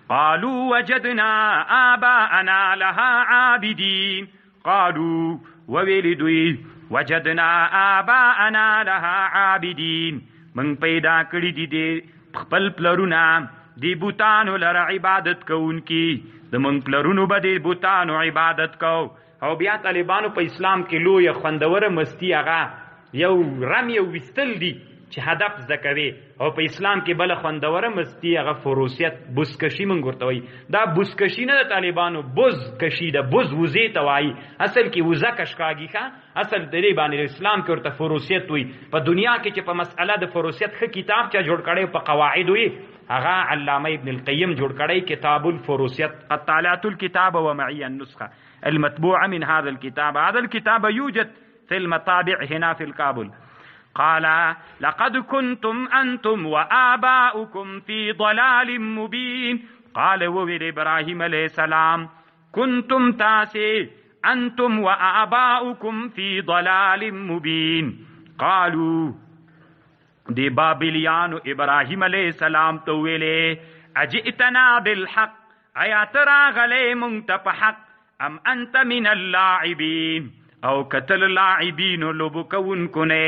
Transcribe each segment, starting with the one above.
قالوا وجدنا آباءنا لها عابدين. قالوا وویل دوی وجدنا آباءنا لها عابدین، من پیدا کړی دي خپل پلرونه دی بوتانو لره عبادت کوونکي، د من پلرونو به دی بوتانو عبادت کو. او بیا طالبانو په اسلام کې لویه خوندوره مستی هغه یو رم یو وستل دي چې هدف زده کوي، او په اسلام کې بله خوندوره مستی هغه فروسیت بزکشي موږ ورته وایي. دا بزکشي نه د طالبانو، بزکشي ده، بز وزې ته وایي، اصل کې وزه کشکاږي ښه، اصل د دې باندې اسلام کې ورته فروسیت وایي. په دنیا کې چې په مسئله د فروسیت ښه کتاب چا جوړ کړی په قواعد وي، هغه علامه ابن القیم جوړ کړی کتاب الفروسیت. قد طالعت الكتاب ومعي النسخة المطبوعة من هذا الكتاب. هذا الكتاب يوجد في المطابع هنا في الكابل. قال لقد كنتم أنتم وآباؤكم في ضلال مبين. قال وویل ابراهیم علیہ السلام كنتم تاسي أنتم وآباؤكم في ضلال مبين. قالوا دی بابلیانو ابراهیم علیہ السلام تو ویلے اجئتنا بالحق، آیا تراغلے منت پا حق، ام انت من اللاعبین، او قتل لاعبین لوبو کون کنے.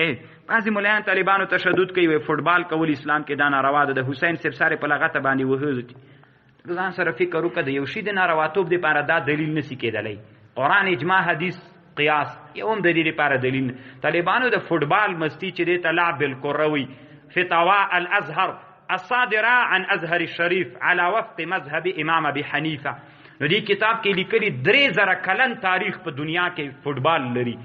بعضی ملیان طالبانو تشدد کوي، فوټبال کول اسلام کې دا ناروا ده. د حسین صاحب سره په لغته باندې وهوځي، ځان سره فکر وکړه د یو شي د نارواتوب دپاره دا دلیل نسی کېدلی. قرآن، اجماع، حدیث، قیاس یو هم د دې لپاره دلیل. طالبانو د فوټبال مستی چې دی ته لعب بالکره وي، فتاوا الازهر الصادره عن ازهر الشریف على وفق مذهب امام ابي حنیفه. نو دې کتاب کې لیکلي 3000 کلن تاریخ په دنیا کې فوټبال لري،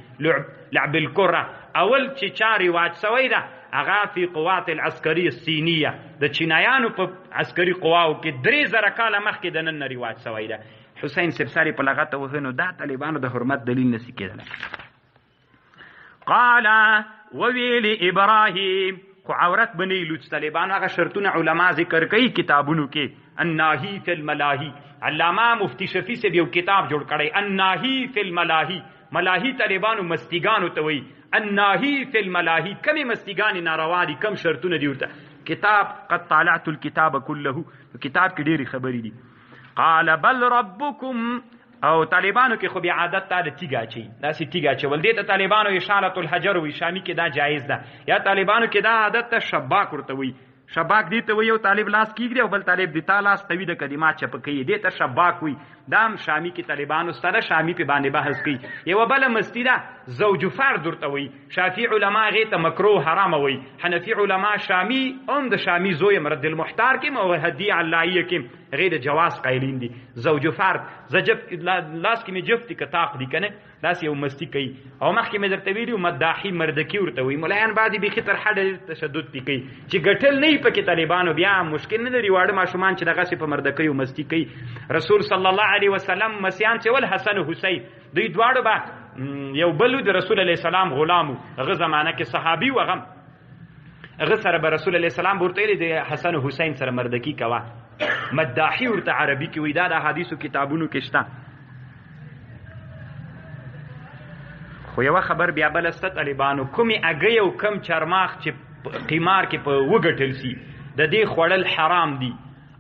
لعب الکره. اول چې چا رواج سوی ده هغه فی قوات العسکری الصینیه، د چینایانو په عسکري قواو کې 3000 کاله مخکې د نن رواج سوی ده. حسین سبساری په لغته وهنو دا طالبانو د حرمت دلیل نسی کېدلی. قال وویل ابراهیم، خو عورت بنی لوچ طالبانو هغه شرطونه علما ذکر کوي کتابونو کې. الناهی فی الملاهی، علامه مفتی شفیع صاحب یو کتاب جوړ کړی الناهی فی الملاهی. ملاهی طالبانو مستیګانو ته وایي، الناهی فی الملاهی کمی مستیګانې ناروا دي، کم شرطونه دي ورته. کتاب قد طالعت الكتاب كله، کتاب کې ډېرې خبرې دي. قال بل ربكم، او طالبانو کې خو بیا عادت تا د تیګه اچوي، داسې تیګه اچول دې ته طالبانو اشارة الحجر وي، شامي کې دا جایز ده. یا طالبانو کې دا عادت ته شباک ورته وي، شباک دې ته وي یو طالب لاس کېږدي او بل طالب د تا لاس توي د کلمات چپه کوي، دې ته شباک وي. دا هم شامي کې طالبانو سره شامي په باندې بحث کوي. یوه بله مستی ده زوج فرد ورته وي، شافعي علما هغې ته مکروه حرامه وي، حنفي علما شامي هم د شامي زوی مرد المحتار کې او هدي علایه کې هغې د جواز قایلین دي. زوج فرد لاس کې مې جفت کتاق دي که نه، داسې یو مستی کوي. او مخکې مې درته ویلي مداحي مردکي ورته وي. ملایان بعضې بیخي تر حده تشدد دي کوي چې ګټل نه وي پکې طالبانو، بیا مشکل نه لري. واړه ماشومان چې دغسې په مردکیو مستی کوي. رسول صلی الله علیه وسلم مسیحان چې ول حسن و حسین، دوی دواړو به یو بل د رسول علیه السلام غلامو، هغه زمانه کې صحابي و، هغه سره به رسول علیه السلام ورته ویلي د حسن و حسین سره مردکي کوه. مداحي ورته عربي کې وایي، دا د احادیثو کتابونو کې شته. خو یوه خبر بیا بله سته طالبانو، کومې اګۍ او کم چرماخ چې قمار کې په وګټل سي د دې خوړل حرام دي،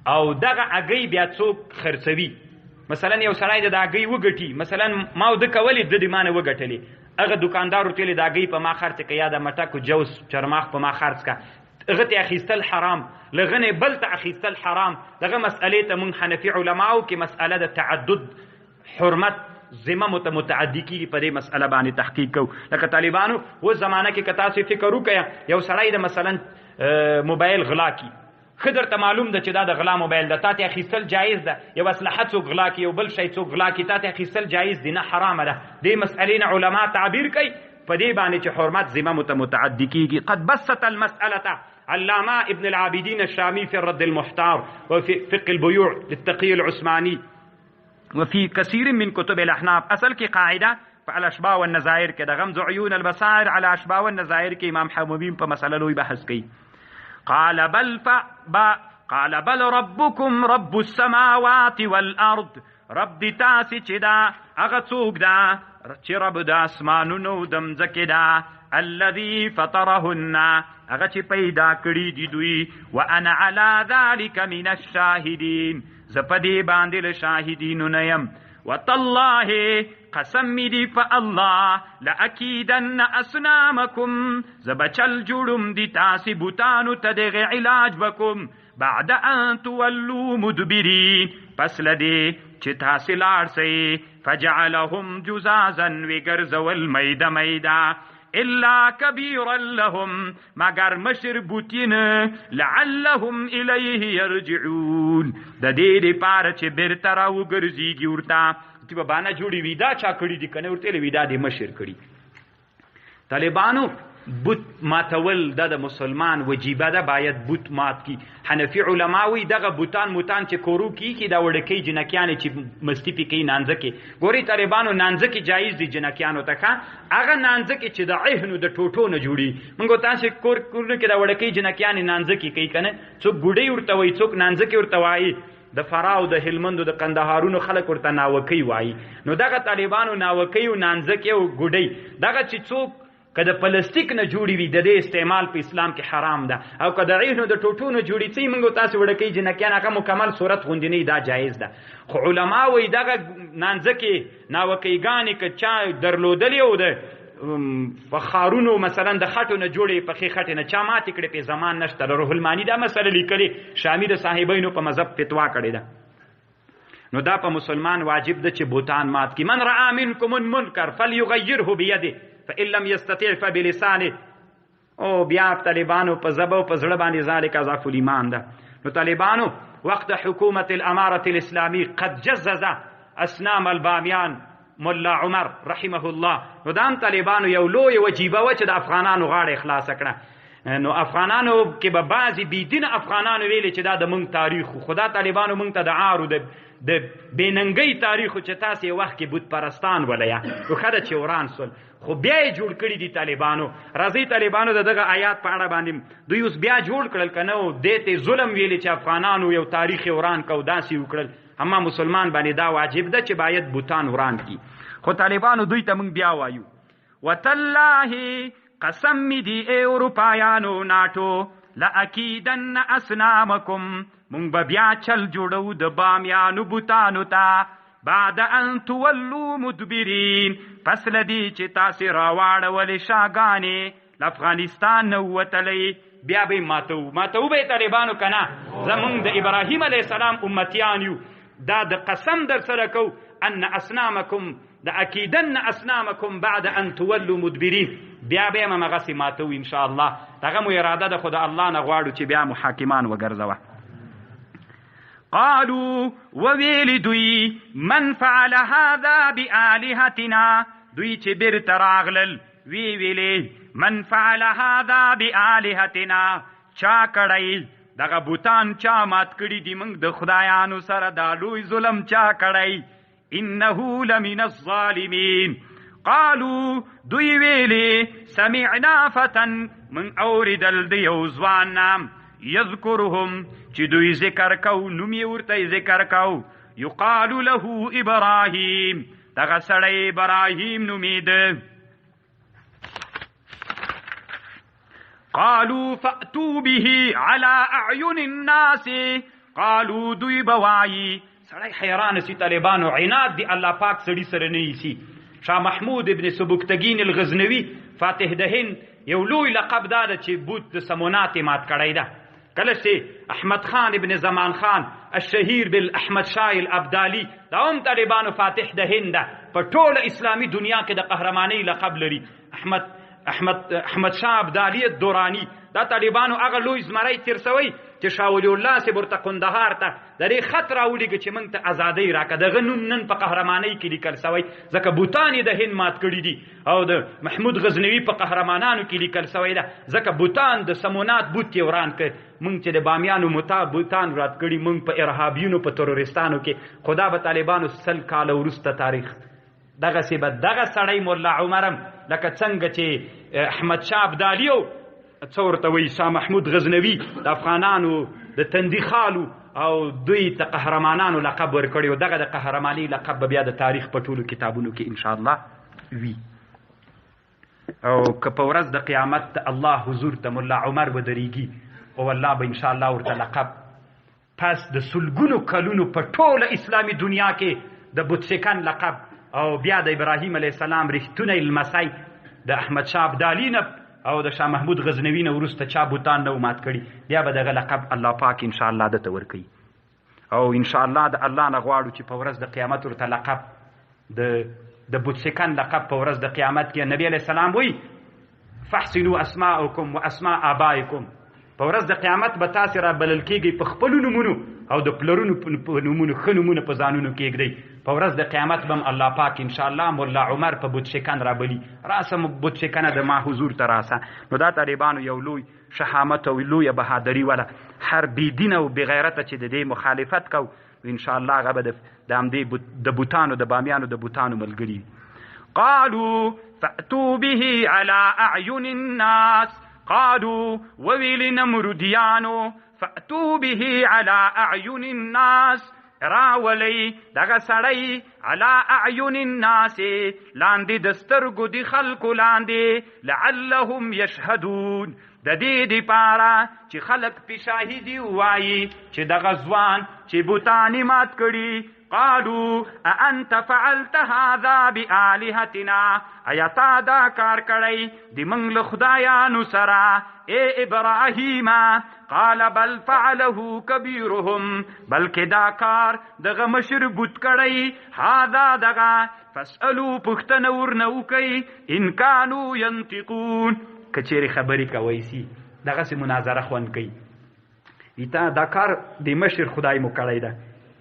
او دغه اګۍ بیا څوک خرڅوي. مثلا یو سړی د اګۍ وګټي، مثلا ما د کولې د دې مانه وګټلې، هغه دکاندار ورته ویلې د اګۍ په ما خرڅ که یا د مټکو جوس چرماخ په ما خرڅ که، هغه ته اخیستل حرام، لغه نه بل ته اخیستل حرام. دغه مسئلې ته موږ حنفي علماو کې مسئله د تعدد حرمت ذمه متعدي کېږي، په دې مسئله باندې تحقیق کوو. لکه طالبانو اوس زمانه کې که تاسې فکر وکړئ یو سړی د مثلا موبایل غلا کي، ښه درته معلوم ده چې دا د غلا موبایل ده، تا ته اخیستل جایز ده. یو اسلحه څوک غلا کي، یو بل شی څوک غلا کي، تا ته اخیستل جایز دي، نه حرامه ده. دې مسئلې نه علما تعبیر کوي په دې باندې چې حرمت ذمه متعدي کېږي. قد بسط المسألة علامه ابن العابدين الشامي في الرد المحتار وفي فقه البيوع للتقي العثماني وفي كثير من كتب الاحناف. اصل کې قاعده په الاشباح والنظائر کې د غمز عيون البصائر على اشباح والنظائر کې امام حمومي په مسله لوی بحث کوي. قال بل ربكم رب السماوات والارض، رب دی تاسې چې دا هغه څوک ده چې رب د اسمانونو د مځکې ده. الذي فطرهن هغه چې پیدا کړی دي دوی وانا على ذلك من الشاهدين زپدی باندې له شاهدینو نه يم وتالله قسم می دی په الله لاکیدن اصنامکم زبچل جوړم دی تاسو بوتانو ته دغه علاج وکم بعد ان تولوا مدبرین پس لدی چې تاسو لاړ سئ فجعلهم جزازا وګرځول میدا الا كبيرا لهم مگر مشر بوتین لعلهم الیه یرجعون د دې لپاره چې بیرته راوګرځيږي ورته چې به باندې جوړي ویدا چا کړی دي کنه ورته ویدا دې مشر کړی طالبانو بوت ماتول د مسلمان وجیبه ده باید بوت مات کی حنفی علماوی دغه بوتان موتان چې کورو کی دا وړکی جنکیان چې مستی پی کی نانځکه ګوري طالبانو نانځکه جایز دي جنکیانو ته کا هغه نانځکه چې د عهنو د ټوټو نه جوړي موږ تاسو کورونه کې دا وړکی جنکیان نانځکه کوي کنه څوک ګډي ورته وای څوک نانځکه ورته وای د فراو د هلمند د قندهارونو خلک ورته ناوکی وای نو دغه طالبانو ناوکی او نانځکه او ګډي دغه چې څوک کله پلاستیک نه جوړي وي د دې استعمال په اسلام کې حرام ده او کله عینو د ټوټو نه جوړي چې موږ تاسو وړکې جنکیان هغه مکمل صورت غوندنی دا جایز ده خو علما وایي دغه نانځکه ناوکیګانی که چا درلودلی او د فخارونو مثلا د خټو نه جوړي په خټه نه چا مات کړي په زمان نشته روح المانی دا مسله لیکلي شامی د صاحبینو په مذهب فتوا کړي ده نو دا په مسلمان واجب ده چې بوتان مات کی من رأى منكم المنکر فليغيره بيده فإن لم يستطيع فبلسانه او بیا طالبانو په زبو په زړه باندې ذالک ضعف الایمان ده نو طالبانو وقت حکومت الاماره الاسلامی قد جزز اسنام البامیان مولا عمر رحمه الله نو دام طالبانو یو لوی وجیبه و چې د افغانانو غاړه اخلاص کړه نو افغانانو کې به بعضی بيدین افغانانو ویلي چې دا د مونږ تاریخ خدا طالبانو مونږ ته د عارو د بیننګي تاریخ چې تاسو وخت کې بت پرستان ولیا خو خدای چې وران سول خو بیا یې جوړ کړی دي طالبانو راځي طالبانو دغه آیات په اړه باندې دوی اوس بیا جوړ کړل کنه او دته ظلم ویلي چې افغانانو یو تاریخ وران کو داسې وکړل اما مسلمان باندې دا واجب ده چې باید بوتان وران کی خو طالبانو دوی ته مونږ بیا وایو وتالله قسم می دی اروپایانو ناټو لاکیدن اسنامکم مونږ به بیا چل جوړو د بامیانو بوتانو ته بعد ان تولوا مدبرین پس لدی چې تاسو راواړولې شاګانې افغانستان نو وتلی بیا به ماتو به طالبانو کنه زمونږ د ابراهیم علیه السلام امتیان یو دا د قسم در سره کو ان اسنامکم د اکیدن اسنامکم بعد ان تولوا مدبرین بیا به مغسی ماتو ان شاء الله دغه مو اراده ده خدای الله نه غواړو چې بیا محاکمان وګرځوه قالوا وویل دوی من فعل هذا بآلهتنا دوی چې بیرته راغلل وی ویلې من فعل هذا بآلهتنا چا کړی دغه بوتان چا مات کړي دي موږ د خدایانو سره دا لوی ظلم چا کړی انه لمن الظالمین قالوا دوی ویلې سمعنا فتى من اوردل دی یو ځوان نام یذکرهم چې دوی ذکر کو نومي ورته ذکر کو یقال له ابراهیم دغه سړی ابراهیم نومید قالوا فأتوا به على اعین الناس قالوا دوی بوایی سړی حیران سی طالبانو عناد دی الله پاک سړی سره نه یسی شاه محمود ابن سبکتگین الغزنوی فاتح د هند یو لوی لقب داده چې بوت د سمونات مات کړی ده کله چې احمد خان ابن زمان خان الشهیر بالاحمد شاه الابدالی دا هم طالبانو فاتح د هند په ټول اسلامی دنیا کې د قهرمانی لقب لري احمد شاه ابدالی الدورانی دا طالبانو هغه لوی زمری تیرسوي چې شاه ولی الله سي برته قندهار ته د دې خطر اولیږي چې موږ ته ازادي راکړه دغه نوم نن په قهرمانی کې لیکل سوی ځکه بوتانی د هند مات کړی دي او د محمود غزنوی په قهرمانانو کې لیکل سوی ده ځکه بوتان د سمونات بوت وران کړ موږ چې د بامیانو بوتان رات کړی موږ په ارهابیونو په ترورستانو کې خدا به طالبانو سل کال ورسته تاریخ دغه سی به دغه سړی مولا عمرم لکه څنګه چې احمد شاه ابدالیو څورته وی شاه محمود غزنوی د افغانانو د تندی خالو او دوی ته قهرمانانو لقب ورکړي او دغه د قهرمانی لقب بیا د تاریخ په ټولو کتابونو کې ان شاء الله وی او که په ورځ د قیامت د الله حضور ته ملا عمر ودرېږي او الله به انشاءالله ورته لقب پس د سلګونو کلونو په ټوله اسلامي دنیا کې د بوتسیکن لقب او بیا د ابراهیم علیه السلام رښتونی لمسی د احمدشاه ابدالي نه او د شاه محمود غزنوي نه وروسته چا بوتان نه مات کړي بیا به دغه لقب الله پاک انشاءالله دته ورکوي او انشاءالله د الله نه غواړو چې په ورځ د قیامت ورته لقب د بوتسیکن لقب په ورځ د قیامت کې نبی علیه السلام وایي فاحسنوا اسماءکم و اسماء آبائکم په ورځ د قیامت به تاسې را بلل کېږئ په خپلو نومونو او د پلرونو په نومونو ښه نومونه په ځانونو کېږدئ په ورځ د قیامت به هم الله پاک انشاءالله ملا عمر په بوتسیکن را بلي راسه بوتسیکنه د ما حضور ته راسه نو دا طالبانو یو لوی شهامت او لویه بهادري وله هر بېدینه او بېغیرته چې د دې مخالفت کو انشاءالله هغه به د همدې د بوتانو د بامیانو د بوتانو ملګري قالوا فأتوا به على أعين الناس قالوا وویل نمرودیانو فأتوا به على أعين الناس راولی دغه سړی على أعين الناس لاندې د سترګو د خلکو لاندې لعلهم يشهدون د دې دپاره چې خلک پې شاهدي ووایي چې دغه ځوان چې بوتانې مات کړي قالوا أأنت فعلت هذا بآلهتنا ایا تا دا کار کړی د موږ له خدایانو سره اے ابراهیم قال بل فعله کبیرهم بلکې دا کار دغه مشر بوت کړی هذا دغه فاسألوا پوښتنه ورنه وکئ ان کانوا ینطقون که چیرې خبرې کوی سي دغسې مناظره خوند کوي تا دا کار د مشر خدای مو کړی ده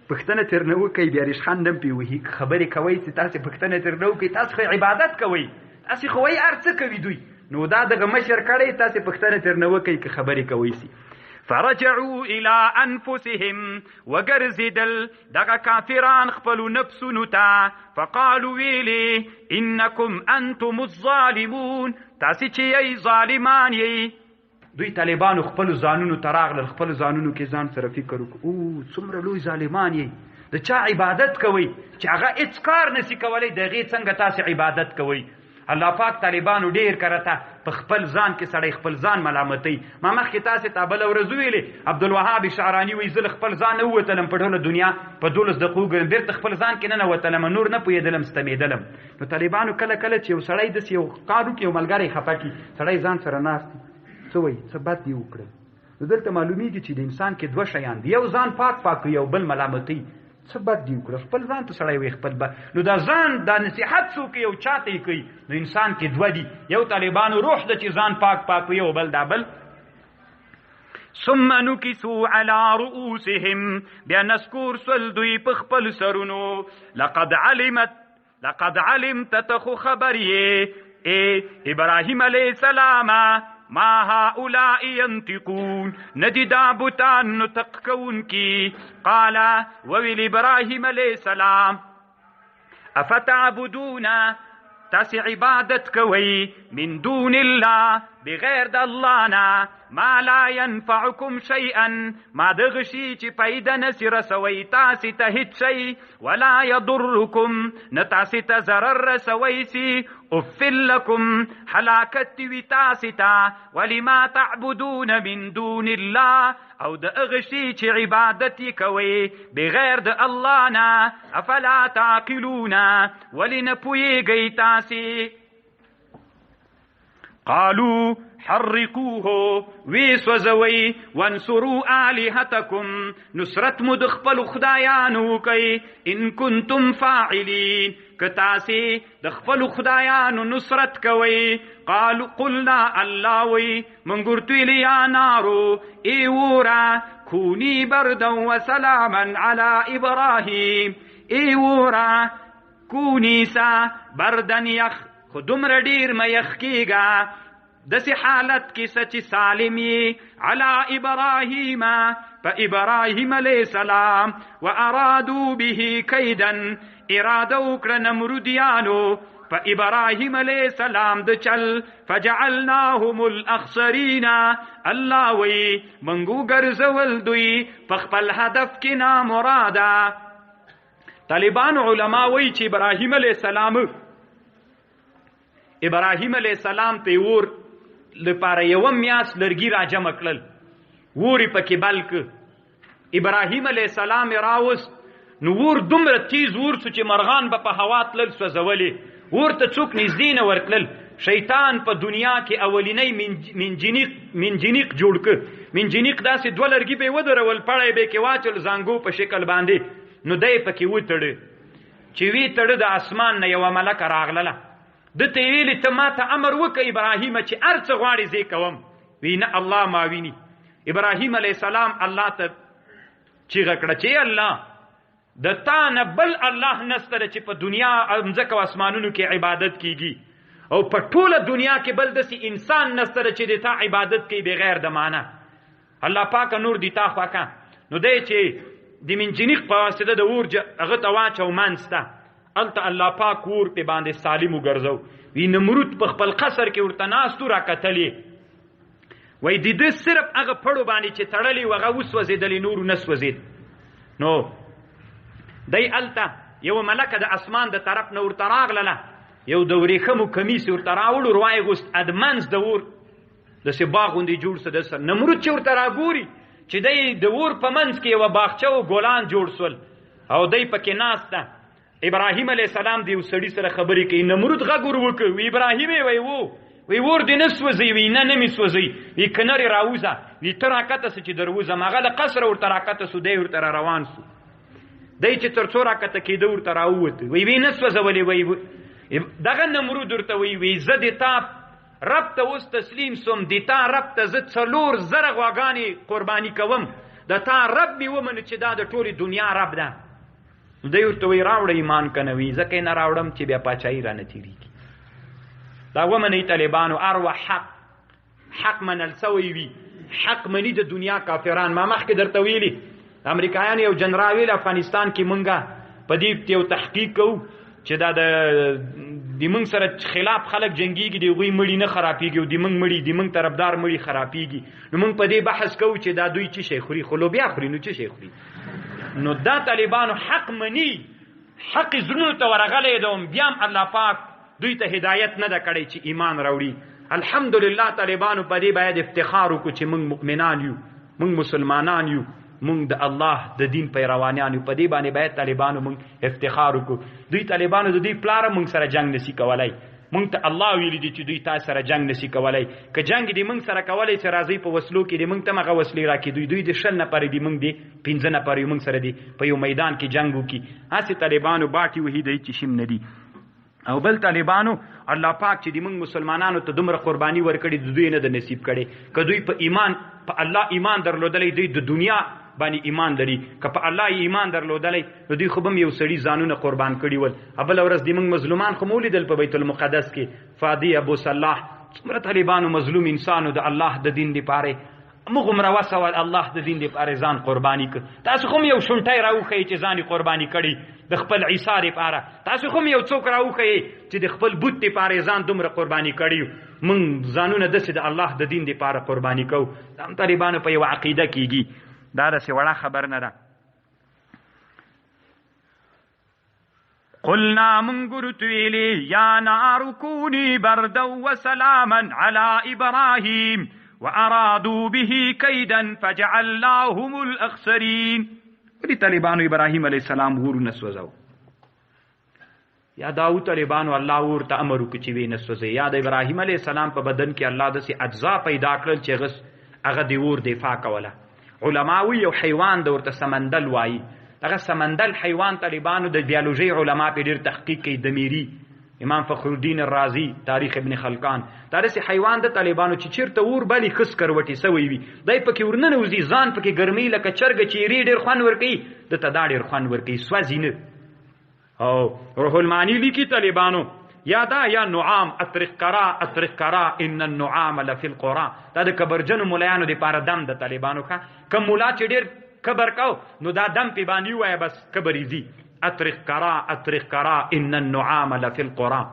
پښتنه ترنه وکئ بیا ریشخند هم پې وهي خبرې کوئ چې تاسې پښتنه ترنه وکئ تاسو خو عبادت کوئ تاسې خو وایي هر څه کوي دوی نو دا دغه مشر کړی تاسې پښتنه ترنه وکئ که خبرې کوئ سي فرجعوا الى انفسهم وگرزدل دغه کافران خپلو نفسونو ته فقالوا ویلي انکم انتم الظالمون تاسې چې یی ظالمان یی دوی طالبانو خپلو ځانونو ته راغلل خپلو ځانونو کې ځان سره فکر وکړو څومره لوی ظالمان یی د چا عبادت کوئ چې هغه هېڅ کار نسي کولی د هغې څنګه تاسې عبادت کوئ الله پاک طالبانو ډېر کرته په خپل ځان کې سړی خپل ځان ملامتوي ما مخکې تاسې ته بله ورځ ویلې عبدالوهاب شعراني وایي زه له خپل ځان نه ووتلم په ټوله دنیا په 12 دقیقو ګرم بېرته خپل ځان کې نه نوتلم نور نه پوهېدلم ستمېدلم نو طالبانو کله کله چې یو سړی داسې یو کار وکړي یو ملګری خفه کړي سړی ځان سره ناست څه وایي څه بد دې وکړل نو دلته معلومیږي چې د انسان کې دوه شیان دي یو ځان پاک پاک یو بل ملامتوي څه بد دي وکړه خپل ځان ته سړی وایي خپل نو دا ځان دا نصیحت څوک یو چاته یې کوي نو انسان کې دوه دي یو طالبانو روح ده چې ځان پاک پاک وي او بل دا بل ثم نكسوا على رؤوسهم بیا نسکور سول دوی په خپل سرونو لقد علمت تخو خبریې اے ابراهیم علیه السلام ما هؤلاء ينطقون ندی دا بوتان نطق کون کی قال وویل ابراهیم علیہ السلام افتعبدون تاسی عبادت کوئی من دون اللہ بغیر د اللہ نا ما لا ينفعكم شيئا ما دغشی چی پیدا نسی رسوی تاسی تا هیچ شی ولا يضركم نتاسی تا ضرر رسوی سی افل لكم حلاکت وی تاسی تا ولما تعبدون من دون اللہ او د اغشی چی عبادتی کوئی بغیر د اللہ نا افلا تعقلون ولنپوی گئی تاسی قالوا حرقوه ویسوزوی وانصروا آلهتکم نصرت مدخپل خدایانو کئی ان کنتم فاعلین کتاسی دخپل خدایانو نصرت کوئی قلنا اللہ وی منگرتویلی یا نارو ایورا کونی بردا وسلاما علی ابراہیم ایورا کونی سا بردن یخ خودم ردیر میخ کیگا دسی حالت کی سچ سالمی علی ابراہیم پا ابراہیم علیہ السلام و ارادو به کیدن ارادو کر نمرودیانو پا ابراہیم علیہ السلام د چل فجعلناهم الاخسرین اللہ وی منگو گرزول دوی پخپل هدف کی نامرادا طالبان علماء وی چی ابراہیم علیہ السلام ابراهیم علیه السلام ته ور لپاره یو میاس لرګي را جمع کړل، ور پکې بلک ابراهیم علیه السلام راوست نو ور دومره تیز ور چې مرغان به په هوا تلل سوځولې، ورته څوک نږدې نه ورتلل. شیطان په دنیا کې اولینی منجنیق جوړ ک، منجنیق داسې دوه لرګي به ودرول، پړی به کې واچل زانګو په شکل باندې، نو دی پکې وتړه. چې وی تړه د اسمان نه یوه ملکه راغله، ده ته یې ویلې ته ما ته امر وکړه ابراهیمه چې هر څه غواړې زه کوم. وی نه الله ما ویني. ابراهیم علیه السلام الله ته چیغه کړه چې الله د تا نه بل الله نسته چې په دنیا مځکه او اسمانونو کې عبادت کیږي، او په ټوله دنیا کې بل داسې انسان نسته چې د تا عبادت کوي بغیر د معنا. الله پاک نور دی تا خواکه. نو دی چې د منجنیق په واسطه د اور هغه ته واچو منځ ته، هلته الله پاک اور پې باندې سالم وګرځو. وی نمرود په خپل قصر کې ورته ناست و راکتلې، وی د ده صرف هغه پړو باندې چې تړلې و هغه وسوځېدلې، نورو نه سوځېد. نو دی هلته یوه ملکه د اسمان د طرف نه ورته راغلله، یو د ورېښمو کمیس ورته راوړو، روای غوست د منځ د اور داسې باغ غوندې جوړ څه دسه. نمرود چې ورته راګوري چې دی د اور په منځ کې یوه باغچه و ګلان جوړ سول او دی پکې ناسته. ابراهیم علیه السلام د یو سړي سره خبرې کوي، نمرود غږ ور وکړ، وی ابراهیمې وی اور دې نه سوځوي؟ وی نه نه مې سوځوي. وی که نرې راوځه. وی ته راکته سه چې در وځم. هغه له قصره ورته راکته سو، دی ورته روان سو. دی چې تر څو راکته کېده ورته راووته، وی نه سوځولې. وی دغه نمرود ورته وی زه د تا رب ته اوس تسلیم سوم، د تا رب ته زه 4,000 غواګانې قرباني کوم، د تا رب مې ومنه چې دا د ټولې دنیا رب ده. دی ورته وی راوړه ایمان که نه؟ وی ځکه یې نه راوړم چې بیا پاچاهي رانه تېرېږي. دا ومنئ طالبانو، اروا حق منل سوی وي، حق مني د دنیا کافران. ما مخکې درته ویلي امریکایان یو جنرال ویل افغانستان کې مونږه په دې یو تحقیق کوو چې دا د مونږ سره خلاف خلک جنګیږي، د هغوی مړي نه خرابېږي او د مونږ مړي د مونږ طرفدار مړي خرابېږي. نو مونږ په دې بحث کوو چې دا دوی څه شی خوري، خو لوبیا خوري، نو څه شی خوري؟ نو دا طالبانو حق مني، حق زړونو ته ورغلی ده، بیا هم الله پاک دوی ته هدایت نه ده کړی چې ایمان راوړي. الحمدلله طالبانو په دې باید افتخار وکړو چې مونږ مؤمنان یو، مونږ مسلمانان یو، مونږ د الله د دین پیروانیان یو. په دې باندې باید طالبانو مونږ افتخار وکړو. دوی طالبانو د دوی پلاره مونږ سره جنگ نسی کولای. مونږ ته الله ویلی دی چې دوی تاسو سره جنگ نسی کولای. که جنگ دی مونږ سره کولای چې راځي په وسلو کې دی مونږ ته مغه وسلې راکې. دوی د 6 نفر دی، مونږ دی 15 نفر یو، مونږ سره دی په یو میدان کې جنگ وکي. هسې طالبانو باټي وهي دی چې شیم ندي. او بل طالبانو الله پاک چې دی مونږ مسلمانانو ته دومره قرباني ورکړي، د دوی نه د نصیب کړي. که دوی په ایمان په الله ایمان درلودلی، دوی د دنیا باندې ایمان لري. که په الله ایمان درلودلی نو دوی خو به یو سړي ځانونه قربان کړي ول. بله ورځ د موږ مظلومان خو مو لیدل په بیت المقدس کې، فادي ابو صلاح څومره طالبانو مظلوم انسانو د الله د دین لپاره موږ عمره وسول، الله د دین لپاره ځان قرباني کړ. تاسو خو یو شونټی راوښیئ چې ځان قرباني کړي د خپل عیسی لپاره. تاسو خو یو څوک راوښیئ چې د خپل بت لپاره ځان دومره قرباني کړي. موږ ځانونه داسې د الله د دین لپاره قرباني کوو. دا طالبانو په یو عقیده کېږي. دا داسې وړه خبر نه ده. قلنا من ورته یا نار کونی بردا وسلاما علی ابراهیم وارادوا به کیدا فجعلناهم الاخسرین. ولی طالبانو ابراهیم علیه السلام ور نسوځاو، یا داود طالبانو الله ورته امر وکړي چې وی نسوځي. یا د ابراهیم علیه السلام په بدن کې الله داسې اجزا پیدا کړل چې هغه د ور دفاع کوله. علماوی یو حیوان د ورته سمندل وایي. هغه سمندل حیوان طالبانو د بیولوژي علما په ډېر تحقیق کوي. دمیری امام فخر الدین الرازی تاریخ ابن خلقان دا داسې حیوان د طالبانو چې چیرته اور بلی خس کروټې سوی وي دی پکې ورننوځي، ځان پکې ګرمۍ لکه چرګه چې یې ډېر خوند ورکوي، دته دا ډېر خوند ورکوي، سوځي نه. او روح المعانی لیکي طالبانو یا دا یا نعام اطرق کرا ان النعام لفی القرى. دا د کبرجنو ملایانو دپاره دم د طالبانو ښه. کم ملا چې ډېر کبر کو نو دا دم پې باندې ووایه بس کبر ایزي. اطرق کرا ان النعام لفی القرى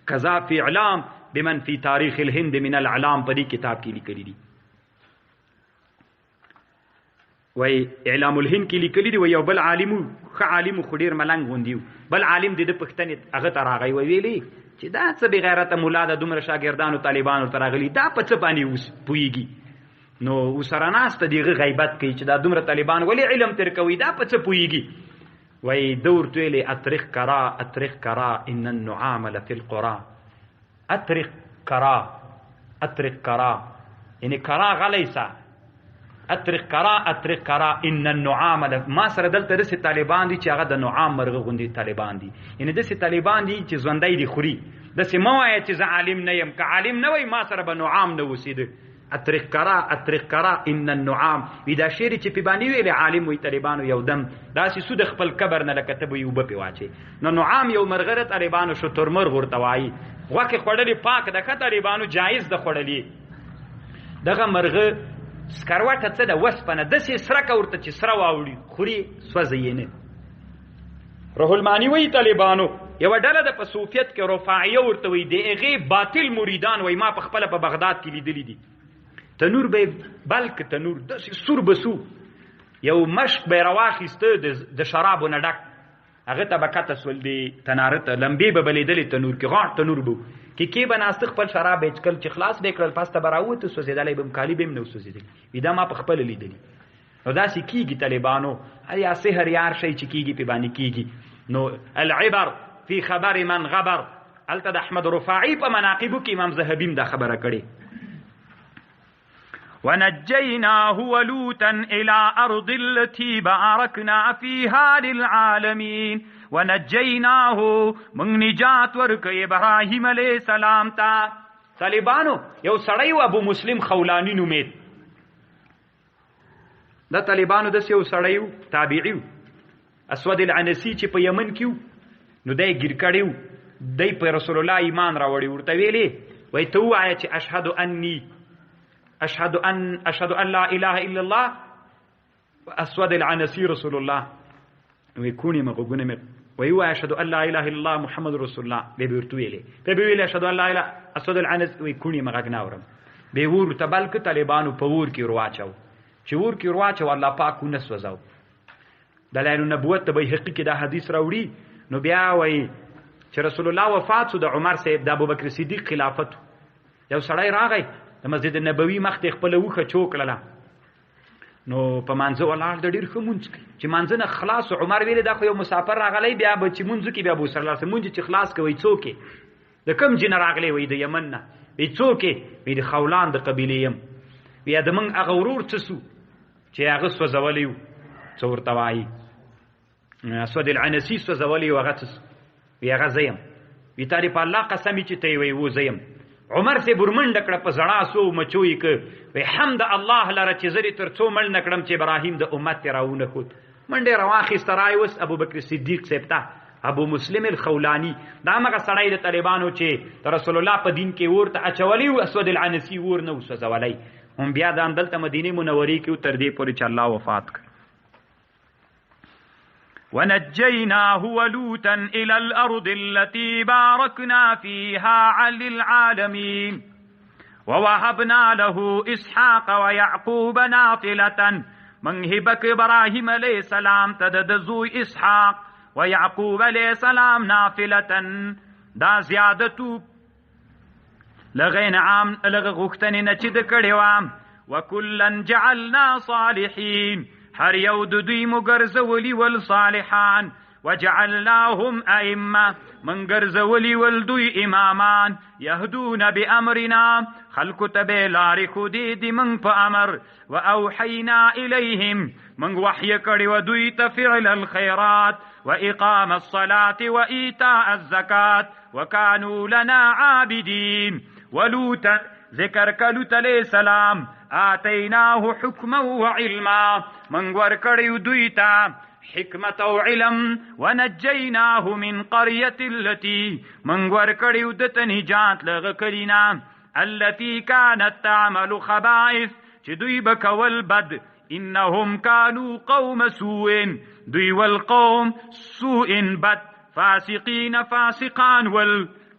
کذا فی اعلام بمن فی تاریخ الهند من الاعلام. په دې کتاب کې لیکلي دي، وای اعلام الهند کې لیکلي دي. وای یو بل عالم ښه عالم خو ډېر ملنګ غوندي بل عالم د پښتنې هغه ته راغی وی ویلي چې دا څه بې غیرته مولا د دومره شاګردانو طالبانو ته راغلي دا په څه باندې اوس پوهېږي نو ورسره ناسته د هغه غیبت کوي چې دا دومره طالبان ولې علم تر کوي دا په څه پوهېږي وایي ده ورته ویلې اطرق کرا ان النعام لفي القرى اطرق کرا یعنی کرا غلی سا اطرق کرا ان النعام ما سره دلته داسې طالبان دي چې هغه د نعام مرغه غوندې طالبان دي یعنی داسې طالبان دي چې ژوندی دي خوري داسې مه وایه چې زه عالم نه یم که عالم نه وای ما سره به نعام نه اوسېده اطرق کرا ان النعام وی دا شعر چې پې باندې ویلې عالم وی طالبانو یو دم داسې سو د خپل قبر نه لکه ته به یې اوبه پې واچې نو نعام یو مرغه د طالبانو شترمرغ ورته وایي غوښې خوړلې پاک ده که طالبانو جایز ده خوړلې دغه مرغه سکروټه څه ده وسپنه داسې سرکه ورته چې سره واوړي خوري سوځي یې نه روح المانی وی طالبانو یوه ډله ده په صوفیت کې رفاعیه ورته وی د هغې باطل مریدان وی ما په خپله په بغداد کې لیدلی دي تنور به بلک تنور داسې سور بسو یو مشک به یې راواخیسته د شرابو نه ډک هغه ته به کته سول د تناره ته لمبې به بلیدلې تنور کې غاټ تنور به کې به ناسته خپل شراب به چکل چې خلاص به یې کړل پس ته به راووته سوځېدلی به م کالي به م نه وسوځېدلي وي دا ما په خپله لیدلي نو داسې کېږي طالبانو یا سحر یار شی چې کېږي پې باندې کېږي نو العبر فی خبر من غبر هلته د احمد رفاعي په مناقبو کې امام ذهبیم دا خبره کړې ونجيناه ولوطا إلى أرض التي باركنا فيها للعالمين ونجيناه من نجات ورک ابراهيم عليه السلام تا طالبانو یو سړی و ابو مسلم خولاني نومید دا طالبانو داس یو سړی و تابعي و اسود العنسي چې په یمن کې نو دی ګیر کړی و دی په رسول الله ایمان راوړی ورته ویلې وایي ته ووایه چې أشهد أن لا إله إلا الله أسود العنسي رسول الله ويكوني مغوغوني ويوا أشهد أن لا إله إلا الله محمد رسول الله بيبرتويلي بيبيلي أشهد أن لا إله أسود العنس ويكوني مغغناورم بيور تبالك طالبانو پور کی رواچو چور کی رواچو الله پاک نس وزاو دلایل النبوت ته بهقي کې دا حدیث راوړي نو بیا وای چې رسول الله وفات سو د عمر صاحب د ابوبکر صدیق خلافت یو سړی راغی د مسجد نبوي مخ ته خپل وخه چوکړه نو په مانځه ولاړ د ډیر خمونځ چې مانځه نه خلاص عمر ویل دا خو یو مسافر راغلی بیا به چې مونږ کې بیا ابو صلی الله علیه وسلم چې خلاص کوي څوک د کم جن راغلی وای د یمن نه وی څوک وی د خولان د قبیله يم بیا د من هغه ورور څه چې هغه سوځولیو څور توای اسود العنسی سوځولیو هغه وی هغه زیم وی تعالی په الله قسم چې تی وی و زیم عمر سے برمنډ کړه په زړه سو مچوي ک وی حمد الله لره چې زری تر څو مړ نکړم چې ابراهیم د امت راونه خود منډه رواخي سترای وس ابو بکر صدیق سپتا ابو مسلم الخولانی دا مغه سړی د طالبانو چې رسول الله په دین کې ورته اچولی او اسود العنسی ور نو سوځولای هم بیا د اندلته مدینه منورې کې تر دې پورې چې الله وفات کړ ونجيناه ولوطا إلى الأرض التي باركنا فيها للعالمين ووهبنا له إسحاق ويعقوب نافلة من هبك إبراهيم عليه السلام تددزو إسحاق ويعقوب عليه السلام نافلة دا زيادتو لغين عام لغغختن نچد کڑیوام وكلا جعلنا صالحين هر یو د دوی مګرزولی ول صالحان وجعلناهم ائمه من ګرزولی ول دوی امامان يهدون بامرنا خلق تبه لارې خو دې من په امر واوحينا اليهم من وحي کړي و دوی ته فعل الخيرات واقام الصلاه وايتاء الزكاه وكانوا لنا عابدين ولوطا ذکر کلوط علیہ السلام آتیناه حکما وعلما من ورکړیو دوی ته حکمت او علم ونجیناه من قريه التي من ورکړیو د نجات لغه کلینا التي كانت تعمل خبائث چې دوی بکول بد انهم كانوا قوم سوء دوی والقوم سوء بد فاسقين فاسقان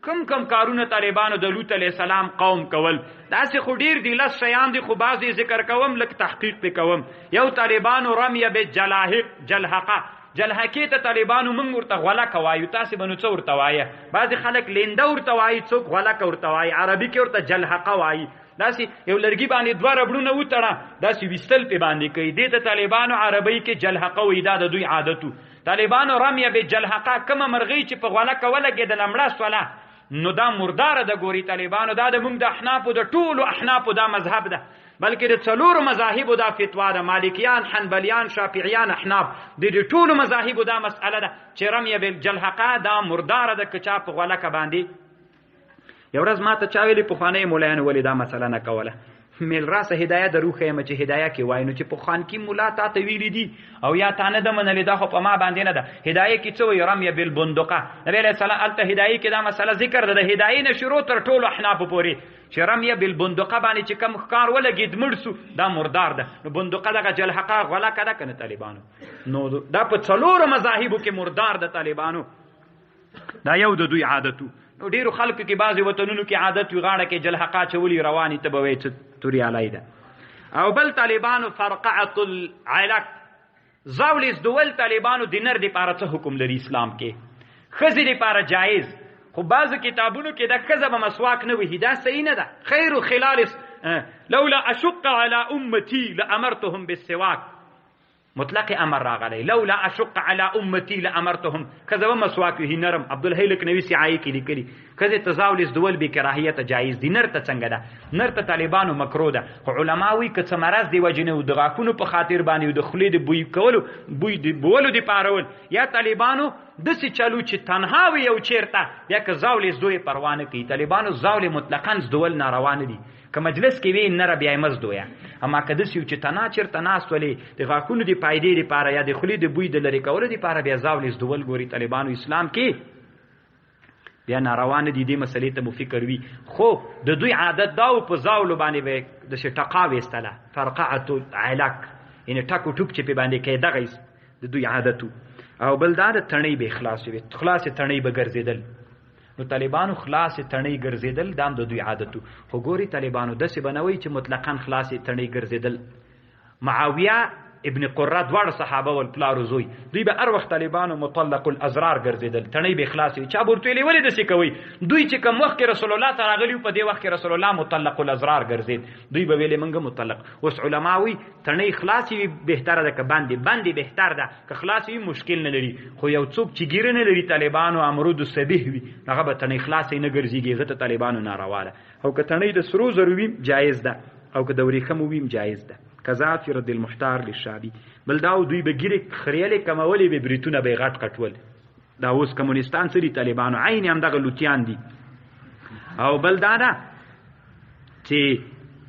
کم کارونه طالبانو د لوط علیہ السلام قوم کول داسې خو ډیر دي لس شیان دي خو بعضې ذکر کوم لک تحقیق پې کوم یو طالبانو رميه بالجلحقه جلحقې ته طالبانو موږ ورته غولکه وایو، تاسې به نو څه ورته وایه؟ بعضې خلک لینده ورته وایي، څوک غولکه ورته وایي، عربي کې ورته جلحقه وایي. داسې یو لرګي باندې دوه ربړونه وتړه، داسې ویستل پې باندې کوي، دې ته طالبانو عربۍ کې جلحقه وایي. دا د دوی عادتو. طالبانو رمیه به جلحقه، کومه مرغۍ چې په غولکه ولګېدله مړه سوله نو دا مرداره ده. ګوري طالبانو دا د موږ د احنافو د ټولو احنافو دا مذهب ده، بلکې د څلورو مذاهبو دا فتوا ده، مالکیان، حنبلیان، شافعیان، احناف، د ټولو مذاهبو دا مسئله ده چې رمیه بالجلحقه دا مرداره ده که چا په غولکه باندې. یو ورځ ما ته چا ویلي پخوانۍ مولایانو ولې دا مسله نه کوله. میل راسه هدایه درو ښیم چې هدایه کې وایي نو چې پخوان کې ملا تا ته ویلي دي او یا تا نه ده منلې، دا خو په ما باندې نه ده. هدایه کې څه وایي؟ رمیه بالبندقه. نبی علیه السلام هلته هدایه کې دا مسله ذکر ده، د هدایې نه شروع تر ټولو احنافو پورې چې رمیه بالبندقه باندې چې کوم ښکار ولګېد مړ سو دا مردار ده. نو بندقه دغه جلحقه غولکه ده که نه طالبانو؟ نو دا په څلورو مذاهبو کې مردار ده طالبانو. دا یو د دوی عادتو. نو ډیرو خلکو کې بعضې وطنونو کې عادت وي غاړه کې جلحقه چولي روانې ته به وایي څه توریالی ده. او بل طالبانو فرقعة العلق، زاولې زدول. طالبانو د نر دپاره څه حکم لري اسلام کې؟ ښځې دپاره جایز، خو بعضو کتابونو کې دا ښځه به مسواک نه وهي، دا صحیح نه ده. خیر خلال لولا اشق على امتي لامرتهم بالسواک، مطلق امر راغلی. لولا اشق على امتي لامرتهم، ښځه به مسواک وهي نرم. عبدالحی لکنوي سعایي کې لیکلي ښځې ته زاولې زدول بې کراهیته جایز دي. نر ته څنګه ده؟ نر ته طالبانو مکرو ده، خو علما وایي که څه مرض دی وجې نه و، د غاښونو په خاطر باندې و، د خولې د بوی کولو بوی د بولو دپاره ول، یا طالبانو داسې چلو چې تنها وي یو چېرته بیا که زاولې زدو یې پروا نه کوي. طالبانو زاولې مطلقا زدول ناروا نه دي، که مجلس کې وي نره بیا یې مه زدویه. اما که داسې یو چې تنها چېرته ناست ولې د غاښونو د فایدې دپاره یا د خولې د بوی د لرې کولو دپاره بیا زاولې زدول ګوري طالبانو اسلام کې بیا ناروا نه دي. دې مسلې ته مو فکر وي. خو د دوی عادت دا و په زاولو باندې به داسې ټقا ویستله، فرقعة العلق، یعنې ټک و ټوک چې پې باندې کوي، دغه د دوی عادت و. او بل دا د تڼۍ به خلاصې وي، خلاصې تڼۍ به ګرځېدل. نو طالبانو خلاصې تڼۍ ګرځېدل دا هم د دوی عادت و. خو ګوري طالبانو داسې به نه وایي چې مطلقا خلاصې تڼۍ ګرځېدل. معاویه ابن قره دواړه صحابه ول پلار زوی، دوی به هر وخت طالبانو مطلق الازرار ګرځېدل، تڼۍ به خلاصې وي. چا به ورته ویلې ولې داسې کوئ؟ دوی چې کوم وخت کې رسول الله ته راغلي وو په دې وخت کې رسول الله مطلق الازرار ګرځېد، دوی به ویلې موږ مطلق. اوس علما وایي تڼۍ خلاصې وي بهتره ده که بندې بهتر ده. که خلاصې وي مشکل نه لري، خو یو څوک چې ګیره نه لري طالبانو امرود صبیح وي هغه به تڼۍ خلاصې نه ګرځېږي، هغه ته طالبانو ناروا ده. او که تڼۍ د سرو زرو وي جایز ده، او که د وریښمو وي جایز ده. کذا فی رد المحتار للشعبی. بل دا دوی به ګیرې خریلې کمولې به بریتونه به یې غټ غټول. دا اوس کمونستان څه دي طالبانو عین همدغه لوتیان دي. او بل دا ده چې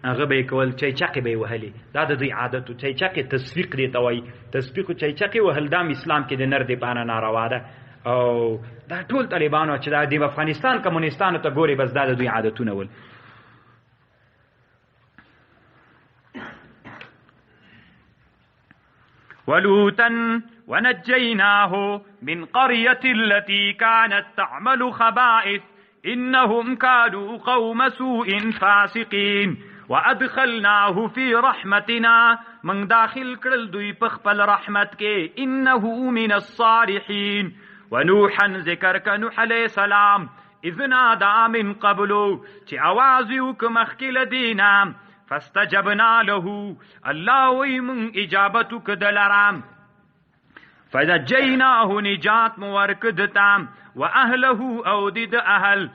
هغه به یې کول چیچقې به یې وهلې، دا د دوی عادت و. چیچقې تصفیق دې ته وایي، تصفیق و چیچقې وهل دا اسلام کې د نر دپاره ناروا ده. او دا ټول طالبانو چې دا د افغانستان کمونستانو ته ګوري بس دا د دوی عادتونه ول. ولوطا ونجيناه من قرية التي كانت تعمل خبائث إنهم كانوا قوم سوء فاسقين وأدخلناه في رحمتنا من داخل کړل دوی په خپل رحمت کې إنه من الصالحين. ونوحا ذکر ک نوح علیہ السلام اذ نادى من قبل چې आवाज وک مخکله دینا فاستجبنا له الله وی من اجابت کدلرام فنجيناه نجات مورکدتام واهله اودد اهل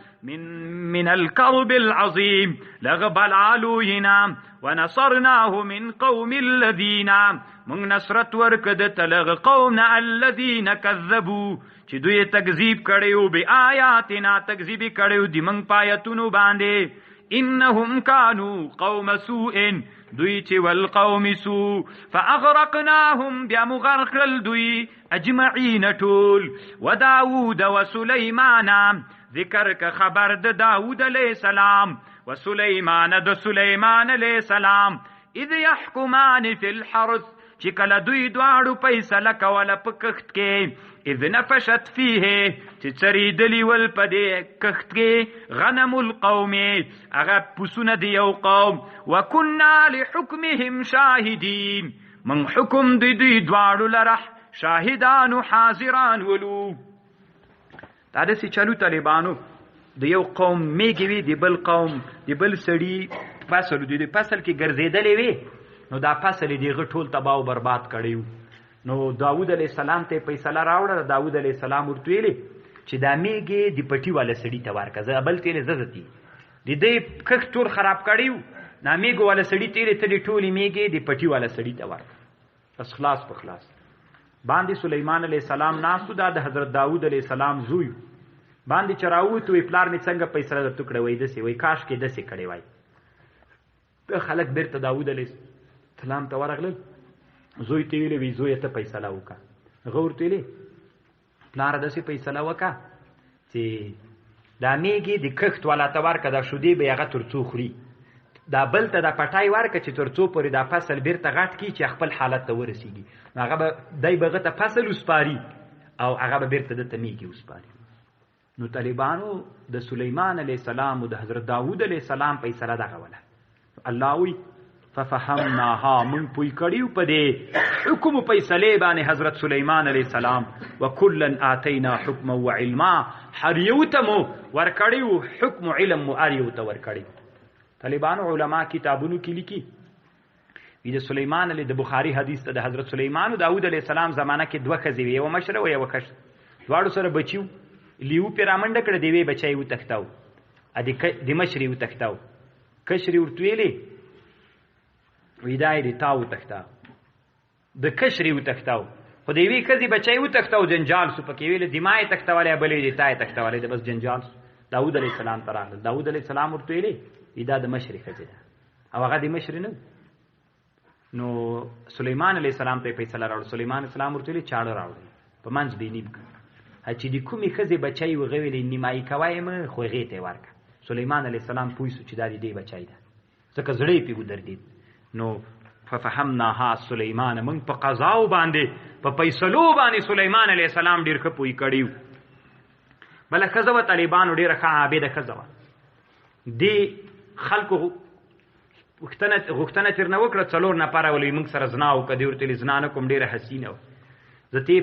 من الكرب العظيم لغبل علوينا ونصرناه من قوم الذين من نصرت ورکدت لغ قومنا الذين كذبوا چې دوی تکذیب کړیو به آیاتنا تکذیب کړیو دی من پایتونو باندې انهم كانوا قوم سوء دوی چې والقوم سوء فاغرقناهم بمغرقل دوی اجمعین ټول وداود وسليمان ذکر کا خبر د داود علیہ السلام وسليمان د سليمان علیہ السلام اذ يحكمان في الحرث چې کله دوی دواړو فیصله کوله په کښت کې اذ نفشت فيه چې چریدلی ول په دې کښت کې غنم القوم هغه پسونه دی یو قوم وکنا لحکمهم شاهدین من حکم دوی دواړو لره شاهدان و حاضران ولو. دا داسې چلو طالبانو د یو قوم میږي وي د بل قوم د بل سړي فصل د فصل کې ګرځېدلې وي نو دا فصل یې دغه ټول تباه او برباد کړی وو. نو داود علیه السلام ته فیصله راوړه. داود علیه السلام ورته ویلې چې دا میږي د پټي والا سړي ته ورکړه، زه بل تیلې زه ځتي د دې کښت ټول خراب کړی وو. دا میږو والا سړي تیلې ته د ټولې میږي د پټي والا سړي ته ورکړه. بس خلاص په خلاص باندې سلیمان علیه السلام ناستو. دا د حضرت داود علیه السلام زوی باندې چې راووت وی پلار مې څنګه فیصله درته کړې وای داسې وای کاش کې داسې کړې وای. خلک بیرته داود علیه السلام ته ورغلل. زوی ته ویلې وی زوی ته فیصله وکړه. هغه ورته ویلې پلار داسې فیصله وکړه چې دا میږي د کښت والا ته ورکړه، دا شودې به هغه تر څو خوري، دا بل ته دا پټای ورکړه چې تر څو پورې دا فصل بیرته غټ کړي چې خپل حالت ته ورسیږي. هغه به دی به هغه ته فصل وسپاري او هغه به بیرته دته میږي وسپاري. نو طالبانو د سلیمان علیه السلام او د حضرت داود علیه السلام فیصله دغه وله. الله وی ففهمناها، من پوی کړیو په دې حکم فیصله باندې حضرت سلیمان علیه السلام. وکلا آتینا حکما وعلما، هر یو ته مو ورکړیو حکم علم مو هر یو ته ورکړیو. طالبانو علما کتابونو کې لیکي د سلیمان علیه د بخاری حدیث ته د حضرت سلیمان او داود علیه السلام زمانه کې دوه ښځې وې، یوه مشره او یوه کشره. دواړو سره بچي وو. لیو پې رامنډه کړه، د یوې بچی وتښتاو، د مشرې وتښتاو. کشرې ورته ویلې وی دا یې د تا وتښتاو، د کشرې وتښتاو، خو د یوې ښځې بچی وتښتاو جنجال سو پکې. ویلې د ما یې تښتولی بلې د تا یې تښتولی د بس جنجال سو. داود علیه السلام ته راغلل. داود علیه السلام ورته ویلې دا د مشرې ښځې ده او هغه د مشرې نه. نو سلیمان علیه السلام ته یې فیصله راوړه. سلیمان علیه السلام ورته ویلې چاړه راوړئ په منځ دې نیم کړه، چې د کومې ښځې بچی و هغه ویلې نیمایي کوی مه خو هغې ته یې ورکړه. سلیمان علیه السلام پوه سو چې دا د دې بچی ده، ځکه زړه یې پرې ودرېد. نو ففهمناها سلیمان، موږ په قضاو باندې په فیصلو باندې سلیمان علیه السلام ډېر ښه پوه کړی و. بله ښځه وه طالبانو ډېره ښه عابده ښځه وه. دې خلکو غوښتنه ترېنه وکړه 4 نفره ولوي موږ سره زنا وکړه. دې ورته ویلې زنا نه کوم، ډېره حسینه وه. زه ته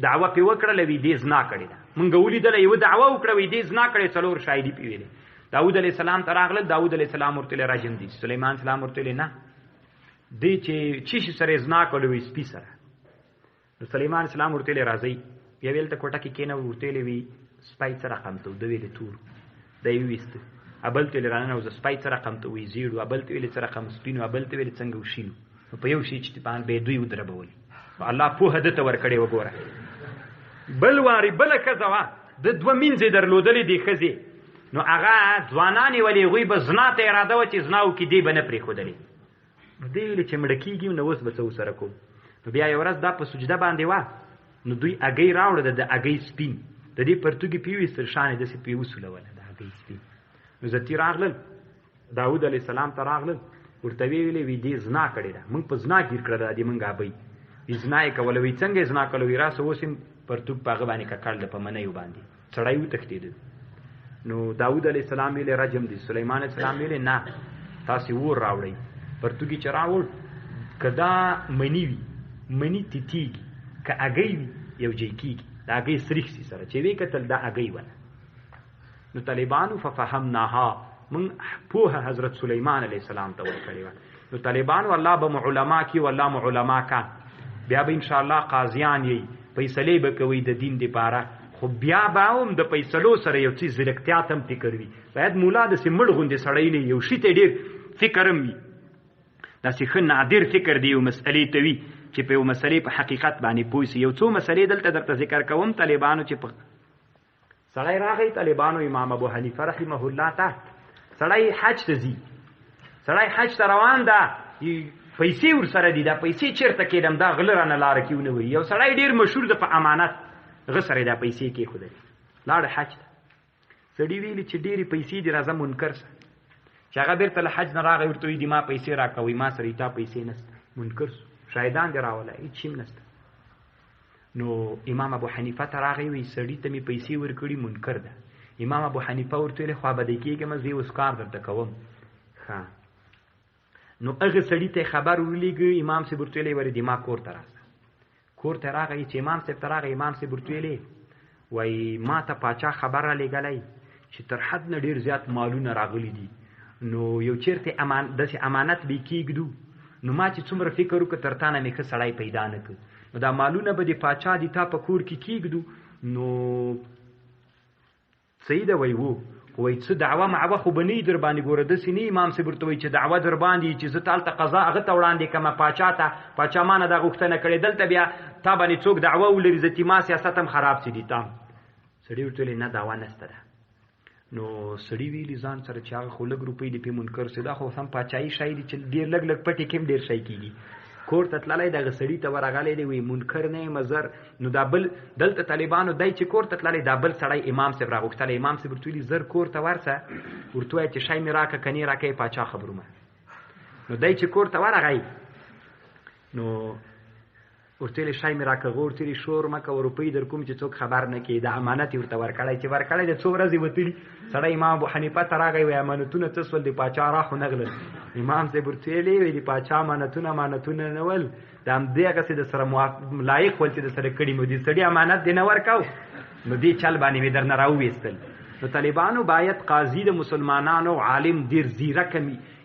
دعوه پې وکړله وی دې زنا کړې ده، موږ ولیدله یوه دعوه وکړه وی دې زنا کړې، 4 شاهدي پې ویلې. داود علیه السلام ته راغلل. داود علیه السلام ورته ویلې رجم دي. سلیمان السلام ورته ویلې نه، دې چې چی شي سره زنا کړې وي سپي سره. نو سلیمان السلام ورته ویلې راځئ. بیا ویل ته کوټه کې کېنه. ورته ویلې وی سپی څه رقم ته ده ویلې تور دی یې وویسته. ابل ته ویلې راننه زه سپی څه رقم ته وی زیړ و، ابل ته ویلې څه رقم سپین و، ابل ته ویلې څنګه وشین و. نو په یو شي چې باندې به دوی ودربولي. الله پوهه ده ته ورکړې وګوره. بل واري بله ښځه وه، د 2 مینځې درلودلې دې ښځې. نو هغه ځوانانې ولې هغوی به زنا ته اراده وه چې زنا وکړي، دې به نه پرېښودلې. نو دې ویلې چې مړه کېږي نو اوس به څه ورسره کوم. نو بیا یوه ورځ دا په سجده باندې وه. نو دوی هګۍ راوړه، د هګۍ سپین د دې پرتوګې پې ویستل، شان یې داسې پې وسولوله د هګۍ سپین. نو زتي راغلل داود علیه السلام ته راغلل. ورته ویې ویلې وی دې زنا کړې ده، موږ په زنا ګیر کړه ده دې موږ ابۍ. وی زنا یې کوله. وی څنګه یې زنا کوله؟ وی راسه اوس یې پرتوګ په هغه باندې ککړ ده په منیو باندې. سړی وتښتېده. نو داود علیه السلام ویلې رجم دي. سلیمان علیه السلام ویلې نه، تاسې اور راوړئ. پرتوګي چې راوړ، که دا مني وي مني تیتېږي، که هګۍ وي یو ځای کېږي. د هګۍ سریښ سي سره چې ویې کتل دا هګۍ وله. نو طالبانو ففهمناها، موږ پوهه حضرت سلیمان علیه السلام ته ورکړې وه. نو طالبانو الله به مو علما کي او الله مو علما کا، بیا به انشاءالله قاضیان یې فیصلې به کوئ د دین دپاره. خو بیا به هم د فیصلو سره یو څه زیرکتیا ته هم فکر وي. باید مولا داسې مړ غوندې سړی نه، یو شي ته ډېر فکر هم وي. داسې ښه نادر فکر دی یو مسئلې ته وي چې په یو مسئلې په حقیقت باندې پوه سي. یو څو مسئلې دلته درته ذکر کوم. طالبانو چې سړی راغی، طالبانو امام ابو حنیفه رحمه الله ته، سړی حج ته ځي، سړی حج ته روان ده، پیسې ورسره دي، دا پیسې چېرته کېدم دا غله رانه لاره کې ونه وي. یو سړی ډېر مشهور ده په امانت، هغه سره دا پیسې کېښودلې، لاړه حج ته. سړي ویلي چې ډېرې پیسې دي، راځه منکر سه. چې هغه بېرته له حج نه راغی، ورته وایي دي ما پیسې راکوئ، ما سره تا پیسې نشته. منکر سو، شاهدان دې راوله، هېڅ شي هم نشته. نو امام ابو حنیفه ته راغی، وایي سړي ته مې پیسې ورکړي، منکر ده. امام ابو حنیفه ورته ویلې خوابدی کېږم، زه اوس کار درته کوم. ښه، نو هغه سړي ته خبر ورلېږه، امام صاحب ورته ویلې ورې د ما کور ته راسه. کور ته راغی چې امام صاحب ته راغی، امام صاحب ورته ویلې وایي ما ته پاچا خبر رالیږلی چې تر حد نه ډېر زیات مالونه راغلي دي، نو یو چېرته داسې امانت به یې کېږدو، نو ما چې څومره فکر وکړه تر تا نه مې ښه سړی پیدا نه کړ، نو دا مالونه به د پاچا دي تا په کور کې کېږدو، نو صحیح ده وایي و وایي څه دعوه معوه خو به نه وي در باندې، ګوره داسې نه امام صاحب ورته وایي چې دعوه در باندې چې زه تا هلته قضا هغه ته وړاندې کړمه پاچا ته، پاچا ما نه دا غوښتنه کړې، دلته بیا تا باندې څوک دعوه ولري زه ما سیاست هم خراب سي دي تام. سړي ورته ویلې نه دعوه نشته ده. نو سړي ویلي ځان سره چې هغه خو لږ روپۍ دې پې منکر سي، دا خو سم پاچاهي شی دي چې ډېر لږ لږ پټې کې هم ډېر شی کېږي. کور ته تللی دغه سړي ته ورغلی دی، وایي منکر نه یم زر. نو دا بل دلته طالبانو دی چې کور ته تللی دا بل سړی امام صاحب راغوښتلی، امام صاحب ورته ویلي زر کور ته ورسه ورته وایه چې شی مې راکړه که نه راکړې پاچا خبرومه. نو دی چې کور ته ورغی نو ورته ویلې شی مې راکړه، هغه ورته ویلي شور مه کوه روپۍ در کوم چې څوک خبر نه کړي، دا امانت یې ورته ورکړی چې ورکړی دی څو ورځې وتلي. سړی امام ابو حنیفه ته راغی وایي امانتونه څه سول، د پاچا را خو نغلل. امام صاحب ورته ویلې وایي د پاچا امانتونه نه ول، د همدغسې د سره لایق ول چې د سره کړي مو دي سړي امانت دې نه ورکاو، نو دې چل باندې مې در نه راوویستل. نو طالبانو باید قاضي د مسلمانانو عالم ډېر زیرک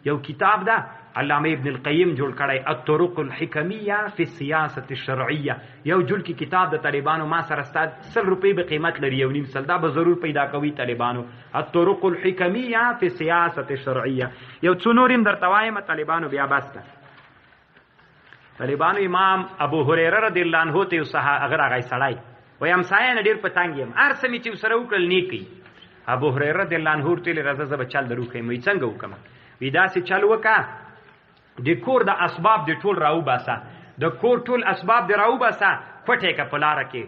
یو کتاب ده علامه ابن القیم جوړ کړی الطرق الحکمیه فی السیاست الشرعیه، یو جوړ کی کتاب د طالبانو ما سره ستاد 100 روپۍ به قیمت لري، یو نیم سل، دا به ضرور پیدا کوي طالبانو الطرق الحکمیه فی السیاست الشرعیه. یو څو نوریم درته وایم طالبانو بیا بس ده. طالبانو امام ابو هریره رضی الله عنه ته یو هغه راغی سړی وایي همسایه نه ډېر په تنګ یم، هر څه مې چې ورسره وکړل نیکۍ. ابو هریره رضی الله عنه ورته ویلې راځه زه به چل در وښیم. وایي څنګه وکړم؟ وایي داسې چل وکړه د کور د اسباب د ټول راوباسه، د کور ټول اسباب د راوباسه پټې که په لاره کې،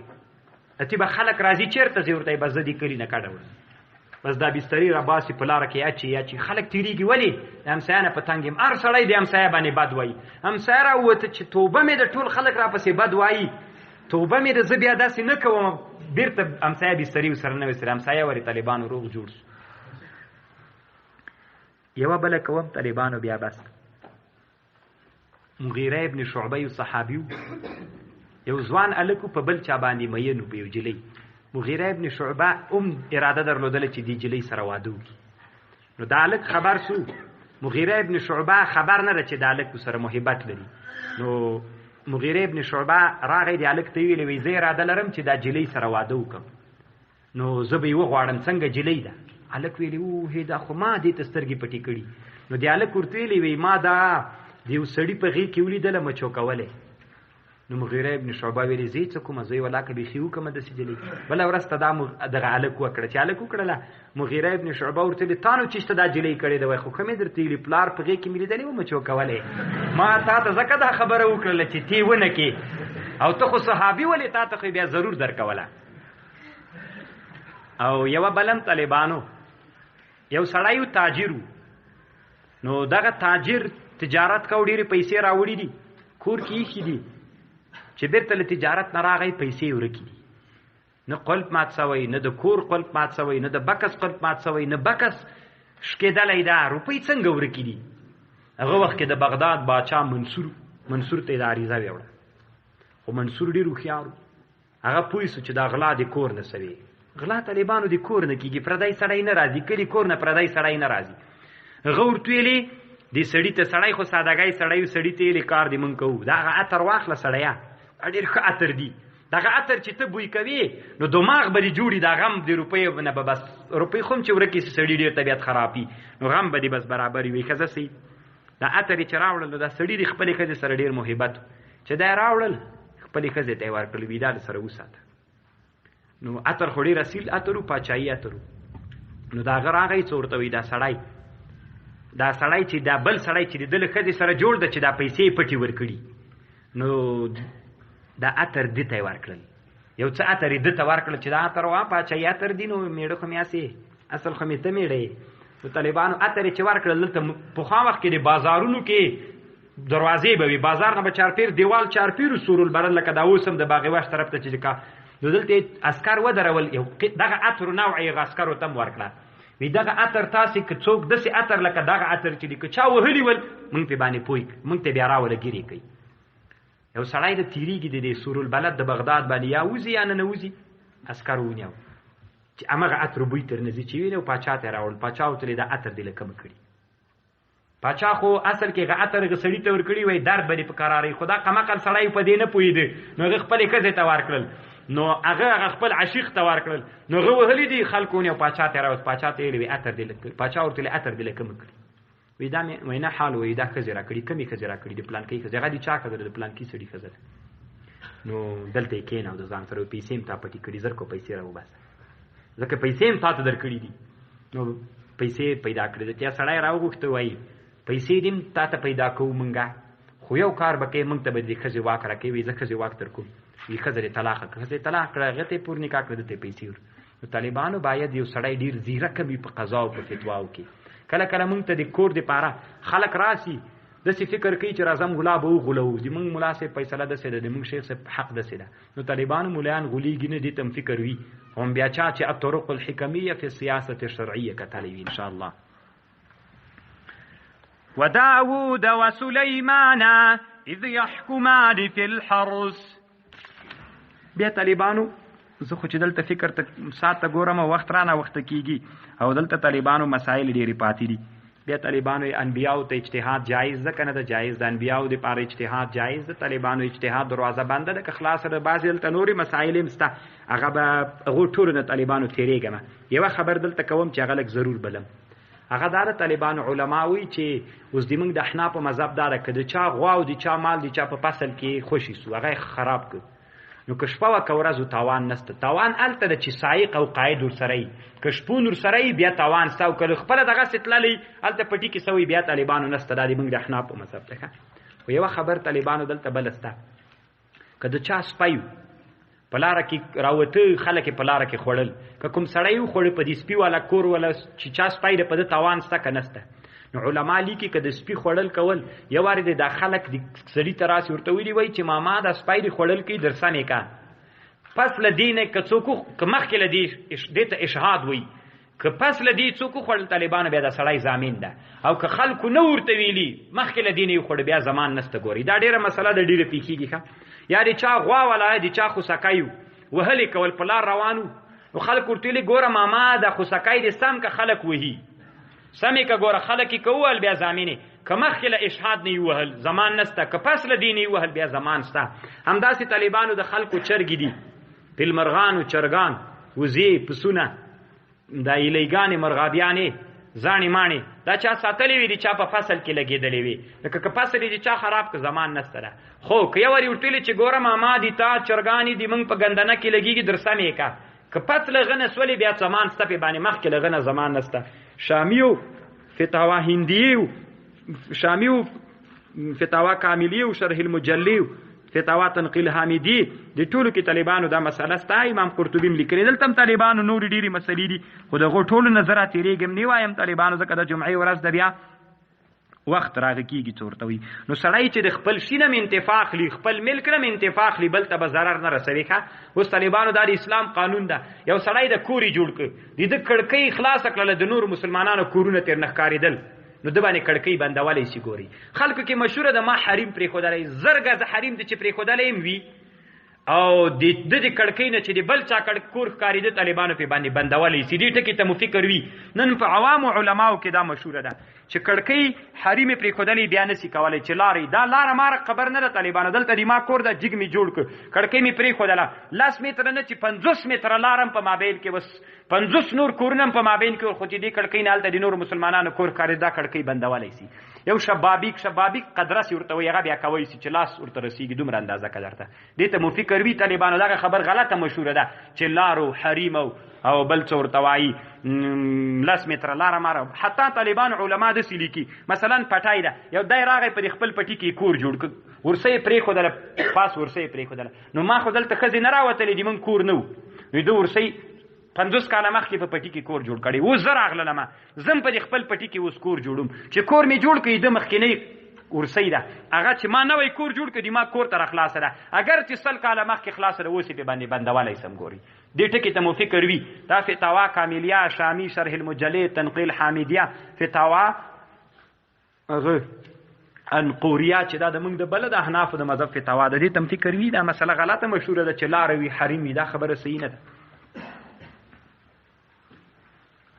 اتې به خلک راځي چېرته ځې ورته بس زه دې کلي نه کډوم، بس دا بسترې راباسي په لاره کې اچي خلک تېرېږي. ولې د همسایه نه په تنګ یم، هر سړی د همسایه باندې بد وایي. همسایه راووته چې توبه مې د ټول خلک راپسې بد وایي، توبه مې د زه بیا داسې نه کوم، بېرته همسایه بسترې ورسره نه وسره. همسایه ورې طالبانو روغ جوړ شو. یوه بله کوم طالبانو بیا بس. مغیره ابن شعبه یو صحابیو، یو ځوان هلک په بل چا باندې مین و په یو جلۍ. مغیره ابن شعبه هم اراده درلودله چې دې جلۍ سره واده وکړي. نو دا هلک خبر سو، مغیره ابن شعبه خبر نه ده چې دا هلک سره محبت لري. نو مغیره ابن شعبه راغی د هلک ته ویلې وایي زه اراده لرم چې دا جلۍ سره واده وکړم، نو زه به یې وغواړم څنګه جلۍ ده؟ هلک ویلې اوهې دا خو ما دې ته سترګې پټې کړي. نو د هلک ورته ویلې وایي ما دا د یو سړي په غېږ کې ولیدله مچوکولی. نو مغیره ابن شعبه ویلې زه یې څه کومه، زه یې ولاکه بیخي وکړمه داسې جلۍ. بله ورځ ته دا دغه هلک وکړه چې هلک وکړله. مغیره ابن شعبه ورته ویلې تا نو چېشته دا جلۍ کړې ده؟ وایي خو ښه مې درته ویلي پلار په غېږ کې مې لیدلې وه مچوکولی، ما تا ته ځکه دا خبره وکړله چې تی ونه کې، او ته خو صحابي ولې تا ته خو بیا ضرور درکوله. او یوه بلم طالبانو یو سړی و تاجر و، نو دغه تاجر تجارت کو ډېرې پیسې راوړي دي کور کې ایښي دي، چې بېرته له تجارت نه راغی پیسې ورکې دي، نه قلف مات سوی، نه د کور قلف مات سوی، نه د بکس قلف مات سوی، نه بکس شکېدلی ده، روپۍ څنګه ورکې دي؟ هغه وخت کې د بغداد باچا منصور ته یې دا عریضه ویوړه، خو منصور ډېر هوښیار و، هغه پوه سو چې دا غلا د کور نه سوې. غلا طالبانو د کور نه کېږي، پردی سړی نه راځي، کلي کور نه پردی سړی نه راځي. هغه ورته ویلې دې سړي ته، سړی خو سادهګۍ سړی و، سړي ته یې کار دې مونږ کوو، دا هغه عطر واخله سړیه، ډېر ښه عطر دي، دغه عطر چې ته بوی کوې نو دماغ به دې جوړي، دا غم د روپیو نه به بس روپۍ خو هم چې ورکې سي سړي ډېر طبیعت خرابي، نو غم به دې بس برابر وي. ښځه سي دا عطر یې چې راوړل نو دا سړي د خپلې ښځې سره ډېر محبت چې دا یې راوړل خپلې ښځې ته یې ورکړل، وي دا سره وساته. نو عطر خو ډېر اصیل عطر و، پاچاهي عطر و. نو دا هغه راغی څه ورته وایي دا سړی چې دا بل سړی چې د ده له ښځې سره جوړ ده چې دا پیسې یې پټې ورکړي، نو دا عطر ده ته یې ورکړل، یو څه عطر یې ده ته ورکړل چې دا عطر وا پاچاهي عطر دي، نو میړه خو مې هسې اصل خو مې ته میړه یې. نو طالبانو عطر یې چې ورکړل، دلته پخوا وخت کې د بازارونو کې دروازې به وي، بازار نه به چارپیر دیوال چارپیر سورالبلد لکه دا اوس هم د باغ وش طرف ته چې نو دلته عسکر ودرول، یو دغه عطر نوع یې عسکرو ته هم ورکړه، وی دغه عطر تاسې که څوک داسې عطر لکه دغه عطر چې دي که چا وهلي ول موږ پې باندې پوه موږ ته بیا راوله ګیرې کوي. یو سړی د تیریږي د سور البلد د بغداد باندې یا وځي یا نه وځي عسکر ونیو چې همغه عطر بوی تر نزي چې ویني او پاچا ته راوړل پاچا ورته د عطر دی لکه کړي پاچا خو اصل کې عطر غسړی ته ور کړی وای در باندې په قرارې خدا قمقل سړی په دې نه پویده نو خپل کزه ته ور کړل نو هغه خپل عاشق ته ور کړل نو هغه وهلی دي خلکو نه پاچا ته راوځ پاچا ته وی عطر دی لکه پاچا ورته عطر دی لکه کړي وې دا مې وینا حال وې دا کزه را کړی کمی کزه را کړی د پلان کې کزه غدي چا کړل د پلان کې سړی کزه نو دلته کې نه د ځان سره پیسې هم تا پټی کړی زر کو پیسې راو بس ځکه پیسې هم تاسو درکړي دي نو پیسې پیدا کړې ته سړی راوغوښته وای پیسې دې تا ته پیدا کوو مونږه خو یو کار بکې مونږ ته به دې خزي واک راکې وي ځکه خزي واک تر کوم وی خزرې طلاق کړه طلاق کړه غته پور نکاح کړه ته پیسې نو طالبانو باید یو سړی ډیر زیرک وي په قضا او په فتواو کې کله کله مونږ ته د کور د پاره خلک راسي د څه فکر کوي چې راځم غلاب او غلو دي مونږ ملا سه فیصله د سره د مونږ شیخ سه حق د سره نو طالبانو مولان غلیږي نه دي تم فکر وي هم بیا چې الطرق الحکمیه فی السیاسه الشرعیه کتلوی ان شاء الله وداود وسليمان اذ يحكمان في الحرث بیا طالبانو زه خو چې دلته فکر ته ساته ګورم وخت رانه وخت کیږي او دلته طالبانو مسائل ډېری پاتې دي بیا طالبانو انبیاو ته اجتهاد جایز ده کنه ده جایز ده انبیاو د پاره اجتهاد جایز ده طالبانو اجتهاد دروازه بنده ده که خلاص ده بعضی دلته نوري مسائل مسته هغه به هغه ټول نه طالبانو تیریږم یو خبر دلته کوم چې هغه لک ضرور بلم هغه دار طالبانو علماوی چې اوس د موږ د احناف په مذهب دار کده چا غوا او د چا مال د چا په فصل کې خوشي سو هغه خراب کړ نو کشپه وکورزو تاوان نسته تاوان الته د چې سایق او قائد ورسره کشپون ورسره بیا تاوان ستاو کړ خپل دغه ستللی الته پټی کې سوی بیا طالبانو نسته د موږ د احناف په مذهب ته خو یو خبر طالبانو دلته بلسته کده چا سپایو پلاره کې راوته خلک پلاره کې خړل کوم سړی خړ په دې سپی والا کور ولا چې چا سپای د په تاوان سته کنسته نو علما لیکي کده سپی خړل کول یو واره د خلک د سړی تراس ورته ویلی وای چې ماما د سپای د خړل کې درسانه کا پس لدینه کڅوکو کمخ کې لدی دته اشهاد وای که پس لدی څوک خړل طالبانو بیا د سړی ضامن ده او که خلکو نو ورته ویلی مخ کې لدینه خړ بیا زمان نسته ګوري دا ډیره مسله د ډیره پیخیږي ښه یا د چا غوا ولا د چا خو سکایو وهلی کول پلار روانو نو خلک ورتلی ګوره ماما د خو سکای د سم که خلک وهی سمې که ګوره خلک کول بیا زامینه که مخکله اشهاد نه وهل زمان نسته که پس لدینه وهل بیا زمان سته همداسې طالبانو د خلکو چرګ دي تل مرغان او چرګان وزي پسونه د ایلیګانې مرغابیانې ځانې مانې دا چا ساتلې وي د چا په فصل کې لګېدلې وي لکه که فصل یې چا خراب که زمان نسته ده خو که یو ورې ورتلې چې ګوره ماما دي تا چرګانې دي موږ په ګندنه کې لګېږي در سمې که که پس لغه نه سولې بیا زمان سته پې باندې مخکې لغه نه زمان نسته شامیو فتاوا هندیو شامیو فتاوا کاملیو شرح المجلیو فتاوا تنقیل حامدی د ټولو کې طالبانو دا مسله ستا امام قرطبی لیکلي دلته طالبانو نور ډیری مسلې دي خو دغه ټولو نظر تیریږم نه وایم طالبانو ځکه د جمعې ورځ د بیا وخت راغی کیږي تورتوي نو سړی چې د خپل شینم انتفاق لی خپل ملک نم انتفاق لی بل ته به ضرر نه رسوي ښه اوس طالبانو دا د اسلام قانون ده یو سړی د کوري جوړ کړ د کړکۍ خلاص کړل د نور مسلمانانو کورونه تیر نخکاریدل نو د باندې کړکۍ بندولې شي ګوري خلکو کې مشهور ده ما حریم پرې خدای زرګه ز حریم د چې پرې خدای وي او د کړکۍ نه چې د بل چا کور ښکاري د طالبانو په باندې بندولې سي دې ټکی ته مو فکر وي نن په عوام او علماو کې دا مشهور ده چې کړکۍ حریم پرې خدای بیا نسی کولای چې لارې دا لار مار خبر نه ده طالبانو دلته د ما کور د جګ می جوړ ک کړکۍ می پرې خدای 10 متر نه چې 50 متر لارم په مابین کې بس 50 نور کورنم په مابین کې خو چې دې کړکۍ نه الته د نور مسلمانانو کور کاری دا کړکۍ بندولې سي یو شبابیک قدرس ورته ویغه بیا کوي چې لاس ورته رسیږي دومره اندازه کړه دې ته مو فکر وی طالبانو دا خبر غلطه مشهور ده چې لارو حریم او بل څور توای 10 متر لار مار حتی طالبان علما د سلیکی مثلا پټای ده یو دای راغی په خپل پټی کې کور جوړ ک ورسې پرې خو دل پاس ورسې پرې خو دل نو ما خو دلته خزي نه راوتلې دي من کور نو دوی ورسې 50 کاله مخکې په پټی کې کور جوړ کړي و زر اغله ما زم په خپل پټی کې اوس کور جوړم چې کور می جوړ کړي د مخکې نه ورسیدا هغه چې ما نوې کور جوړ کړي ما کور تر خلاص ده اگر چې سل کاله مخکې خلاص ده وسی په باندې بندوالای سم ګوري دې ټکی ته مو فکر وی دا فتاوا کاملیه شامی شرح المجلی تنقیل حامدیه فتاوا انقوریا چې دا د موږ د بل د احنافو د مذهب فتوا ده، دې تم فکر وي دا مسله غلطه مشهوره ده چې لاره وي حریم وي، دا خبره صحیح نه ده.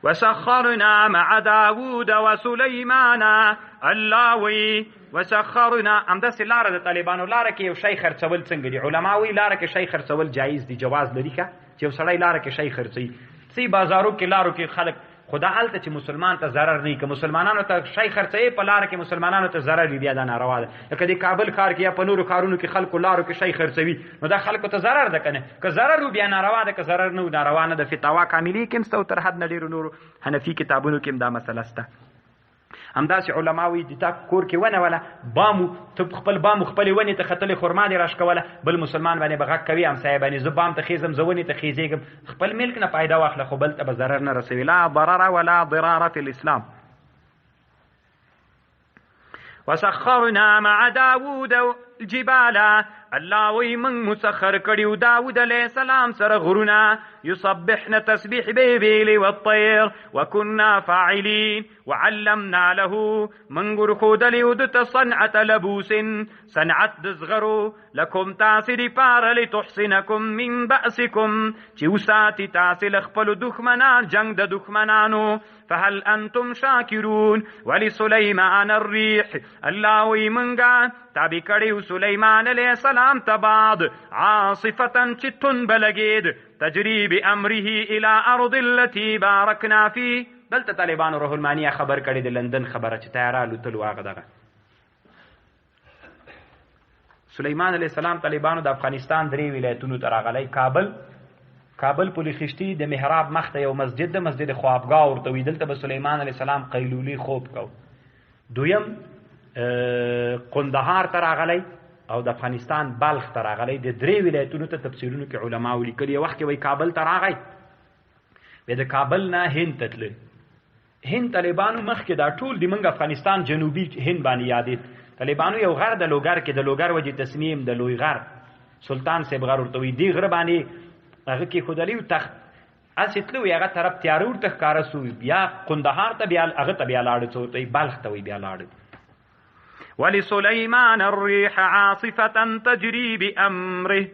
وسخرنا مع داوود وسليمان، الله وی وسخرنا همداسې لاره د طالبانو لاره کې یو شی خرڅول څنګه دي؟ علما وی لاره کې شی خرڅول جایز دي، جواز لري که چې یو سړی لاره کې شی خرڅوي. سی بازارو کې لارو کې خلک خدا هلته چې مسلمان ته ضرر نه، که مسلمانانو ته شی خرڅوي په لاره کې مسلمانانو ته ضرر وي بیا دا ناروا ده. لکه د کابل ښار کې یا په نورو ښارونو کې خلکو لارو کې شی خرڅوي نو دا خلکو ته ضرر ده که نه؟ که ضرر و بیا ناروا ده، که ضرر نه و ناروا نه ده. فتاوا کاملي کې هم شته او تر حد نه ډېرو نورو حنفي کتابونو کې هم دا مسله شته. همداسې علما وایي د تا کور کې ونه وله بامو ته خپل بامو خپلې ونې ته ختلې خرما دې راښکوله، بل مسلمان باندې به غږ کوي همسایه باندې زه بام ته خیزم زه ونې ته خیزېږم، خپل ملک نه فایده واخله خو بل ته به ضرر نه رسوي. لا ضرر ولا ضرار فی الاسلام. وسخرنا مع داوود الجبال، الله وی من مسخر کړیو داود علیہ السلام سره غرونه، یصبحن تسبیح باللیل والطیر وکنا فاعلین وعلمنا له من ګرخودلیو د صنعت لبوس، صنعت د زغرو لکم تاسې دپاره لتحسنکم من بأسکم چې وساتي تاسې له خپلو دښمنان جنګ د دښمنانو. فهل انتم شاکرون ولسلیمان الریح، الله وی منګه تابع کړیو سلیمان علیہ السلام ته باد عاصفة چې تون بلګید تجری بامره الى ارض التي بارکنا فی. دلته طالبانو روح المانیه خبر کړی د لندن خبره چې تیاره الوتلو هغه دغه سلیمان علیہ السلام طالبانو د افغانستان 3 ولایتونو ته راغلی. کابل پولی خشتی د محراب مخته یو مسجد د مسجد خوابگاه ورته وي، دلته به سلیمان علیہ السلام قیلولی خوب کو. دویم قندهار ته راغلی او د افغانستان بلخ ته راغلی. د 3 ولایتونو ته تفسیرونو کې علما ولیکلي. وخت کې وایي کابل ته راغی، بیا د کابل نه هند ته تللی. هند طالبانو مخکې دا ټول د موږ افغانستان جنوبي هند باندې یادېد. طالبانو یو غر د لوګر کې د لوګر وجې تصمیم د لوی غر سلطان صاحب غر ورته وي، دې غره باندې هغه کې خدالي و تخت اسې تلو هغه طرف تیاره ورته ښکاره سو، بیا قندهار ته بیا هغه ته بیا لاړه، څه ورته بلخ ته وي بیا لاړه. ولسليمان الريح عاصفة تجري بأمره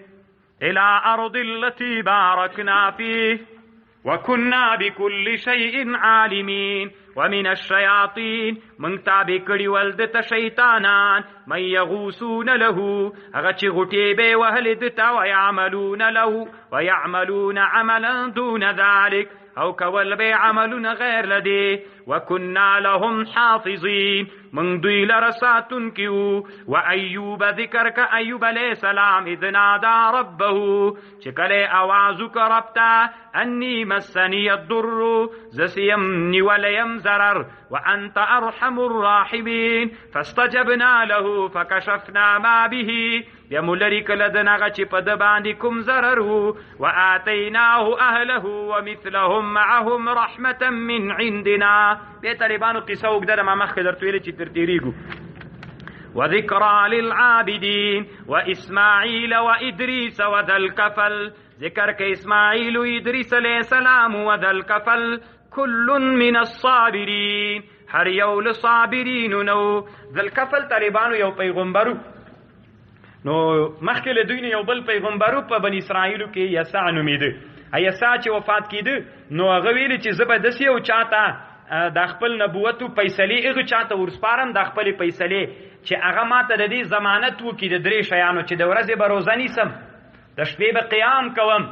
إلى أرض التي باركنا فيه وكنا بكل شيء عالمين. ومن الشياطين من تابع کړي ولدت شیطانان من يغوصون له هغه چې غټې به وهلې دته ويعملون له ويعملون عملا دون ذلك او کول به عملونه غیر لدی. وكنا لهم حافظين من دوی لرساتن کیو. و ایوب ذکر که ایوب علیہ السلام اذ نادا ربه چې کله آواز وکړ ربته انی مسنی الضر زسیم نیولیم ضرر وانت ارحم الراحمین فاستجبنا له فکشفنا ما به یملری کله دنغه چې په د باندې کوم ضرر وو وآتیناه اهله ومثلهم معهم رحمة من عندنا. بیا طالبانو قصه وګدره ما مخکې درته ویلې چې تر تېرېږو. وذكرى للعابدين وإسماعيل وإدريس وذا الكفل، ذكر كإسماعيل وإدريس عليه السلام وذا الكفل كل من الصابرين، هر یو له صابرینو نو. ذا الكفل طالبانو یو پیغمبرو نو مخکې له دوی نه یو بل پیغمبرو په بني اسرائیلو کې یسع نومېده. یسع چې وفات کېده نو هغه ویلي چې زه به داسې یو چاته د خپل نبوتو فیصلې هغه چاته ورسپارم د خپلې فیصلې چې هغه ماته د دې ضمانت وکړي د 3 شیانو چې د ورځې به روزه نیسم، د شپې به قیام کوم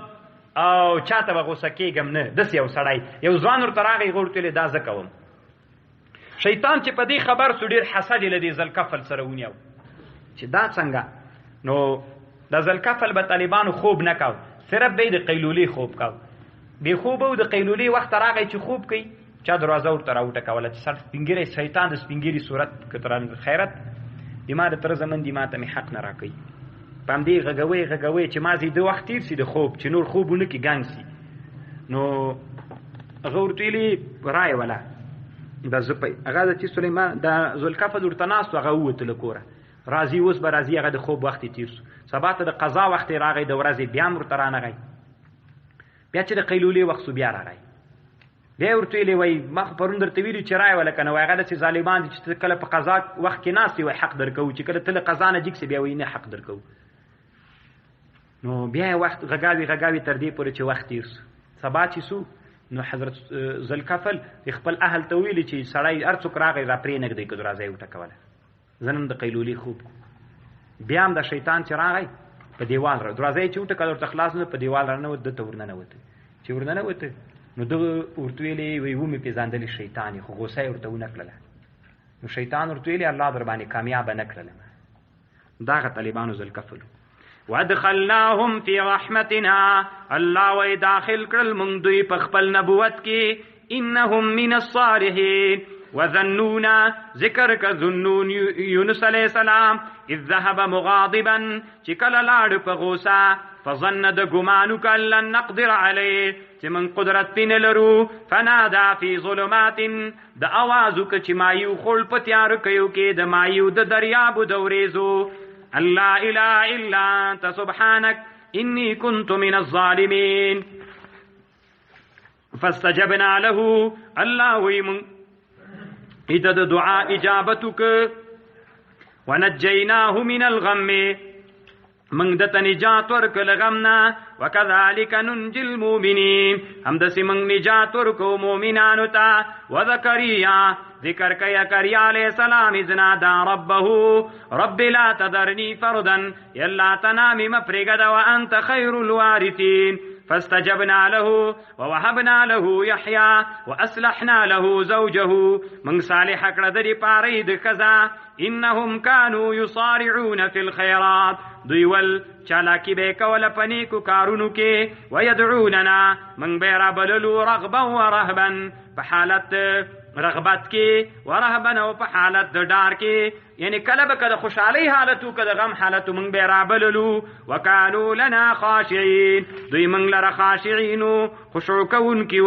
او چاته به غوسه کېږم نه. داسې یو سړی یو ځوان ورته راغی هغه ورته ویلې دا زه کوم. شیطان چې په دې خبر سو ډېر حسد یې له دې ذوالکفل سره ونیو چې دا څنګه. نو د ذوالکفل به طالبانو خوب نه کو، صرف به د قیلولې خوب کو. بې خوبه و د قیلولې وخت راغی چې خوب کوي چا دروازه ورته راوټکوله چې سر سپینګیری شیطان د سپینګیري صورت کتران خیرت د ما د تر زمن دی ما ته مې حق نه راکوي. په همدې غږوي چې ما زی د وخت تیر سي د خوب چې نور خوبونه کې ګنګ سي. نو هغه ورته ویلي رایې وله دا زه هغه چې سلیمان د ذوالکفل ورته ناست و هغه ووتله کوره راځي اوس به راځي هغه د خوب وخت یې تیر سو. سبا ته د قضا وخت یې راغی د ورځې بیا هم ورته رانغی. بیا چې د قیلولې وخت سو بیا راغی بیا ورته ویلې وایي ما خو پرون درته ویلي چې رایه وله که نه وایي هغه داسې ظالمان دي چې کله په قضا وخت کې ناست وایي حق درکوو چې کله ته له قضا نه جګ سې بیا وایي نه حق درکوو. نو بیا یې وخت غږاوي تر دې پورې چې وخت تېر سو. سبا چې سو نو حضرت ذوالکفل خپل اهل ته ویلي چې سړی هر څوک راغی را پرې نږدې که دروازه یې وټکوله. زه نن د قیلولې خوب بیا هم د شیطان چې راغی په دیوال دروازه یې چې وټکله ورته خلاص نه په دیوال راننوت ده ته ورننوته. چې ورننوته نو دغه ورته ویلې وایي ومې پېژندلې شیطان یې خو غوسه یې ورته ونه کړله. نو شیطان ورته ویلې الله در باندې کامیابه نه کړلم. دغه طالبانو ذوالکفل وادخلناهم فی رحمتنا الله وی داخل کړل مونږ دوی په خپل نبوت کې انهم من الصالحین وظنون ذکر کا ذنون یونس علیہ السلام اذ ذهب مغاضبا چې کله لاړ په غوسه فظن د ګمانو کله نقدر علیه چې من قدرت پین لرو فنادا فی ظلمات د اوازو که چې مایو خول په تیار کيو کې د مایو د دریاب دوریزو الله اله الا انت سبحانك اني كنت من الظالمين فاستجبنا له الله ويمن اذا دعاء اجابتك ونجيناه من الغم من دت نجات ورکل غمنا وكذلك ننجي المؤمنين هم دسی من نجات ورکو مؤمنانو تا وذكريا ذکر کیا کریا علیہ السلام اذ نادا ربه رب لا تذرنی فردا یلا تنامی مفرگد وانت خیر الوارثین فاستجبنا له ووهبنا له يحيى واصلحنا له زوجه من صالح کړه د پاره د خزا انهم كانوا يصارعون في الخيرات دوی ول چالاکی به کول پنیکو کارونو کې ويدعوننا من بیره بللو رغبا ورهبا په حالت رغبت کې ورهبن او په حالت د ډار کې یعنی کله به کله خوشحالي حالتو کله غم حالتو من به رابللو وکانو لنا خاشعين دوی من لره خاشعين خشوع کون کی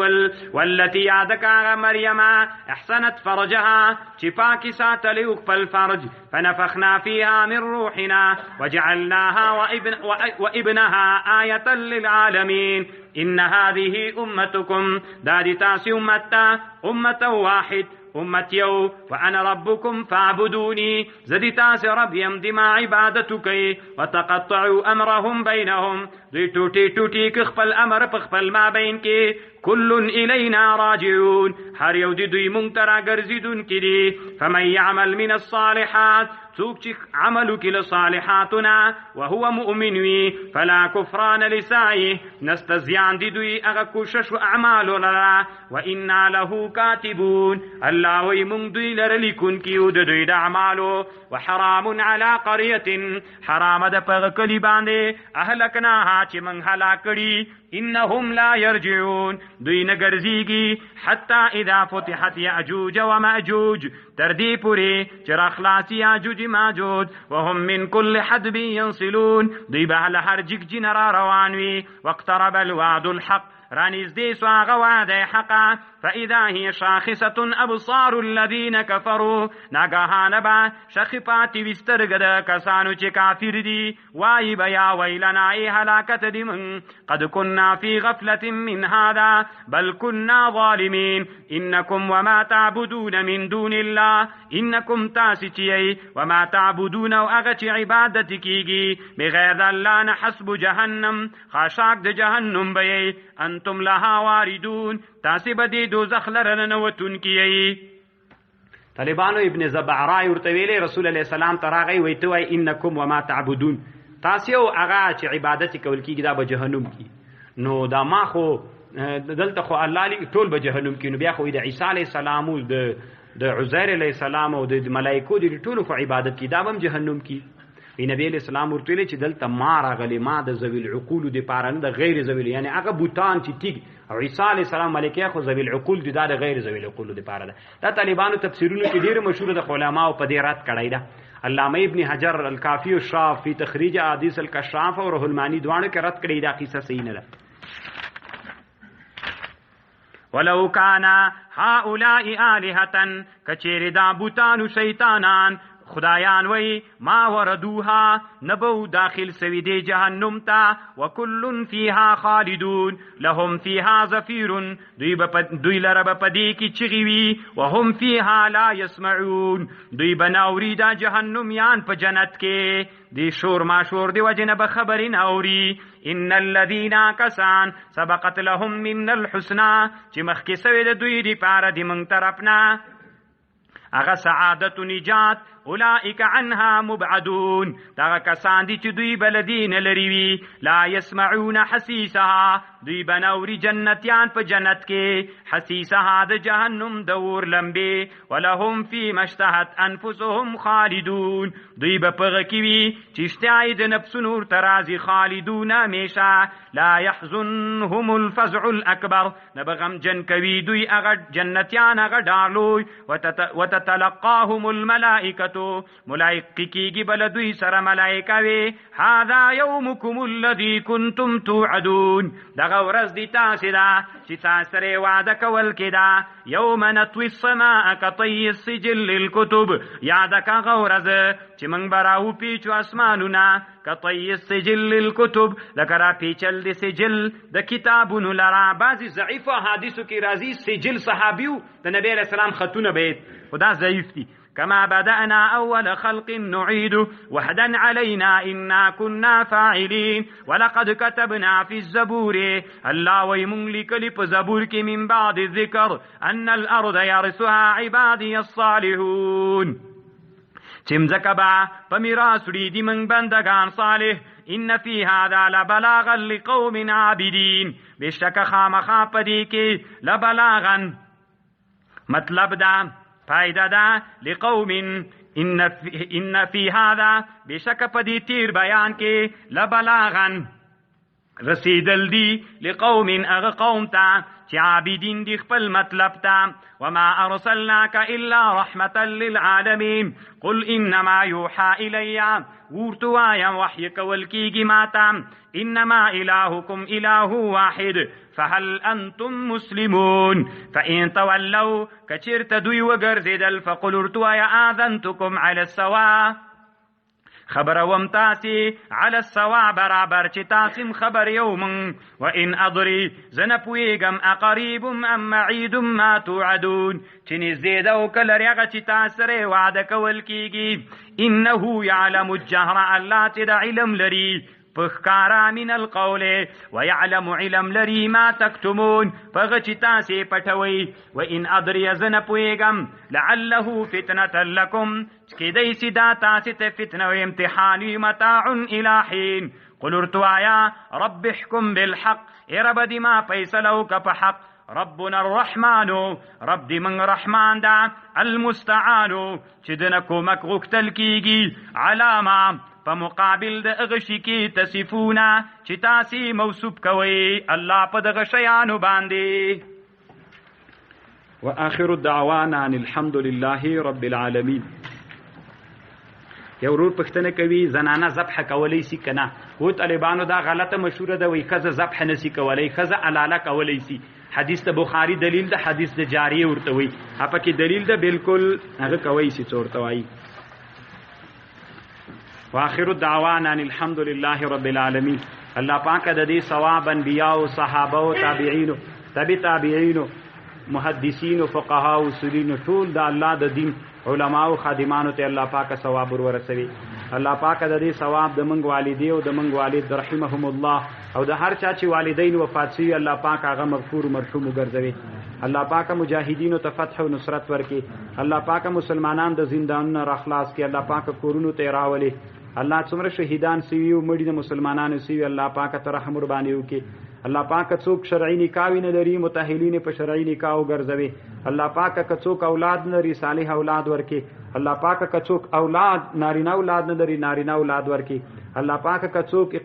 والتي یادکا مریم احسنت فرجها چې پاکي ساتلی خپل فرج فنفخنا فيها من روحنا وجعلناها وابنها آية للعالمين ان هذه امتكم دادی تاسی امتا امتا واحد امتیو وانا ربكم فاعبدوني زدی تاسی رب یم دما عبادتکی وتقطعوا امرهم بینهم دوی ٹوٹی ٹوٹی که خپل امر په خپل ما بین کې كل الینا راجعون هر یو دی دوی مونږ ته راګرځیدون کې دي فمن يعمل من الصالحات څوک چې عملو کې له صالحاتنا وهو مؤمن وي فلا كفران لسعيه نستزيان دي دوی هغه کوشش او اعمال لرا وانا له كاتبون الله وي مونږ دوی لره لیکون کیو د دوی د اعمالو وحرام على قريه حرام د په کلی باندې اهلکناها چې مونږ هلاک کړي انهم لا يرجعون دوی نګرځيږي حتى اذا فتحت ياجوج وماجوج تر دې پوری چې راخلاص یاجوج ماجوج وهم من كل حدب ينسلون دوی به له هر جګ جن را روان وي واقترب الوعد الحق رانیز دی سواغ وعده حقا فاذا هي شاخصه ابصار الذين كفروا ناگهان با شخپاتی وسترګد کسانو چې کافر دي وای بیا ویلنا ای هلاکت دي من قد كنا في غفله من هذا بل كنا ظالمين انكم وما تعبدون من دون الله انكم تاسچي وما تعبدون او اغه عبادت کیږي بغیر الله نه حسب جهنم خاشاک د جهنم به انتم لها واردون تاسو به د دوزخ لره نوتون کیي. طالبانو ابن زبعرای ورته ویلي رسول الله سلام تراغي ویته وای انکم وما تعبدون تاسو هغه چې عبادت کول کیږي دا به جهنم کی نو دا ما خو دلته خو الله لی ټول به جهنم کی نو بیا خو د عیسی علی السلام او د عزیر علی السلام او د ملائکو د ټول خو عبادت کی دا هم جهنم کی. نبی علیہ السلام ورته ویل چې دلته ما راغلی ما د ذویل عقول د پاره نه د غیر ذویل یعنی هغه بوتان چې ټیک او عیسی علیہ السلام ملائکه خو ذویل عقول د غیر ذویل عقول د پاره ده. دا طالبانو تفسیرونو کې ډیر مشهور د علماء په دې رات کړی ده. علامه ابن حجر الکافی الشاف فی تخریج احادیث الکشاف او روح المانی دوانو کې رد کړی دا قصه صحیح نه ده. ولو کان هؤلاء الهه کچیر دا بوتانو شیطانان خدایان وی ما وردوها نبو داخل سوی دی جهنم تا وکل فیها خالدون لهم فیها زفیر دوی لرب پدی کی چغوی وهم فیها لا يسمعون دوی بناوری دا جهنمیان په جنت کې دی شور ما شور دی وجنه به خبرین اوری ان الذين كسان سبقت لهم من الحسنى چې مخکې سوی د دوی دی پاره دی مونږ طرفنا اغه سعادت و نجات اولئک عنها مبعدون دا کسان دي چې دوی بلدین لري لا يسمعون حسیسها دوی بنوري جنتیان په جنت کې حسیسها د جهنم دور لمبه ولهم فی مشتهت انفسهم خالدون دوی به پغه کیوي چې اشتهای د نفسونو ترازی خالدون همیشه لا يحزنهم الفزع الاكبر نبغم جن کوي دوی هغه جنتیان هغه ډالوي وتتلقاهم الملائکه ملائکه کیږي بل دوی سره ملائکه وي هذا يومكم الذي كنتم توعدون دغه ورځ دي تاسو دا چې تاسو سره وعده کول کېدا یوم نطوي السماء كطي السجل للكتب یاد کا غورز چې موږ براو پیچو اسمانونه كطي السجل للكتب ذکر پیچل د سجل د کتابونو لرا بعضی ضعیف حدیثو کې راځي سجل صحابیو د نبی علیہ السلام خطونه بیت خدا ضعیف دي كما بدأنا أول خلق نعيد وحدا علينا إنا كنا فاعلين ولقد كتبنا في الزبور الله ويملك لب زبورك من بعد الذكر أن الأرض يرثها عبادي الصالحون چمزکبا پمیراس ریدی من بندگان صالح ان فی هذا لبلاغا لقوم عابدین بشک خامخا پدی کی لبلاغا مطلب دا فائدہ دا لقوم ان فی هذا بشک پدی تیر بیان کی لبلاغا رسیدل دی لقوم اغ قوم تا چی عابدین دی خپل مطلب تا وما ارسلناک الا رحمتا للعالمین قل انما یوحا الی ورتو آیا وحی کول کیگی ماتا انما الہکم الہ واحد فهل انتم مسلمون فان تولوا کچرت دوی وگرزیدل فقل ورتو آیا آذنتکم علی السوا خبر ومتاسي على السواء برابر چه تاسم خبر يوم وإن أضري زنپويگم أقريب أم معيد ما توعدون چه زيدو كالريغة چه تاسر وعدك والكيگي إنه يعلم الجهر ألا تد علم لري پخکارا من القول ويعلم علم لري ما تكتمون فغچ تاسي پټوي وإن أدري زنپويگم لعله فتنة لكم كدي سدا تاسي فتنة وامتحان متاع إلى حين قل ارتوايا رب احكم بالحق رب دي ما فيصلوك بحق ربنا الرحمن رب دي من رحمان دا المستعان چدنکو مکغوکتل کیگی علامه فمقابل د اغشی کی تصفونا چی تاسی موصوب کوي الله په دغه شیانو باندې واخر الدعوانا ان الحمد لله رب العالمین یو ورور پښتنه کوي زنانه ذبح کولی سی کنه و طالبانو دا غلطه مشوره ده وای خزه ذبح نسی کولی خزه علاله کولی سی حدیث ته بخاری دلیل ده حدیث د جاریه ورته وای اپا کې دلیل ده بالکل هغه کوي سی څورته وای واخر الدعوانا ان الحمد لله رب العالمین الله پاک د دې ثواب انبیاء او صحابه او تابعین تابعین محدثین او فقها او اصولین ټول د الله د دین علماء او خادمانو ته الله پاک ثواب ورسوي الله پاک د دې ثواب د منګ والدی او د منګ والد رحمهم الله او د هر چا چې والدین وفات شي الله پاک هغه مغفور مرحوم وګرځوي الله پاک مجاهدینو ته فتح او نصرت ورکي الله پاک مسلمانان د زندانونو را خلاص کړي الله پاک کورونو ته راولي الله څومره شهیدان سوي او مړي د مسلمانانو سوي الله پاک ته رحم ورباني وکي الله پاک څوک شرعي نکاح نه لري متأهلین په شرعي نکاح وګرځوي الله پاک څوک اولاد نه لري صالح اولاد ورکي الله پاک څوک اولاد نارینه اولاد نه لري نارینه اولاد ورکي الله پاک څوک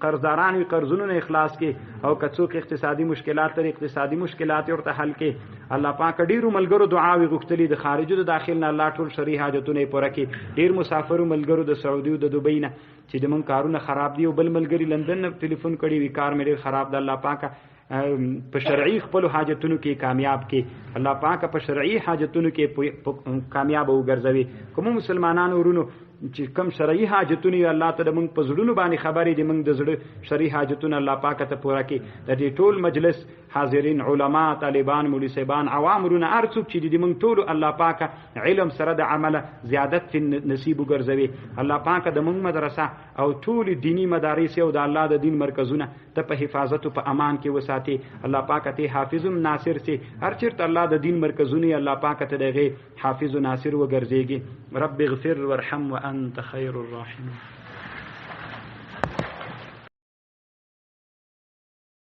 قرضداران وي قرضونو نه اخلاص کې او څوک اقتصادي مشکلات لري اقتصادي مشکلات ورته حل کې الله پاک ډیرو ملګرو دعاوي غوښتلې د خارجو د داخل نه الله ټول شرعي حاجتونه پوره کړي ډیر مسافرو ملګرو د سعودي او د دوبۍ نه چې د من کارونه خراب دي او بل ملګری لندن نه ټلیفون کړي وی کار مې ډیر خراب ده الله پاک په شرعي خپل حاجتونو کې کامیاب کې، الله پاک په شرعي حاجتونو کې کامیاب وګرځوي. کوم مسلمانانو ورونو چې کم شرعي حاجتونه الله ته موږ په زړونو باندې خبرې دي، موږ د زړه شرعي حاجتونه الله پاک ته پوره کړي. د دې ټول مجلس حاضرین، علما، طالبان، مولوی صاحبان، عوام ورونه هر څوک چې دي موږ ټول الله پاک علم سره د عمل زیادت نصیب وګرځوي. الله پاک د موږ مدرسه او ټول دینی مدارس او د الله د دین مرکزونه ته په حفاظت او په امان کې وساتي. الله پاک ته حافظ ناصر سي هر چیرته الله د دین مرکزونه الله پاک ته دغه حافظ ناصر وګرځيږي. رب اغفر وارحم وانت خير الراحمين.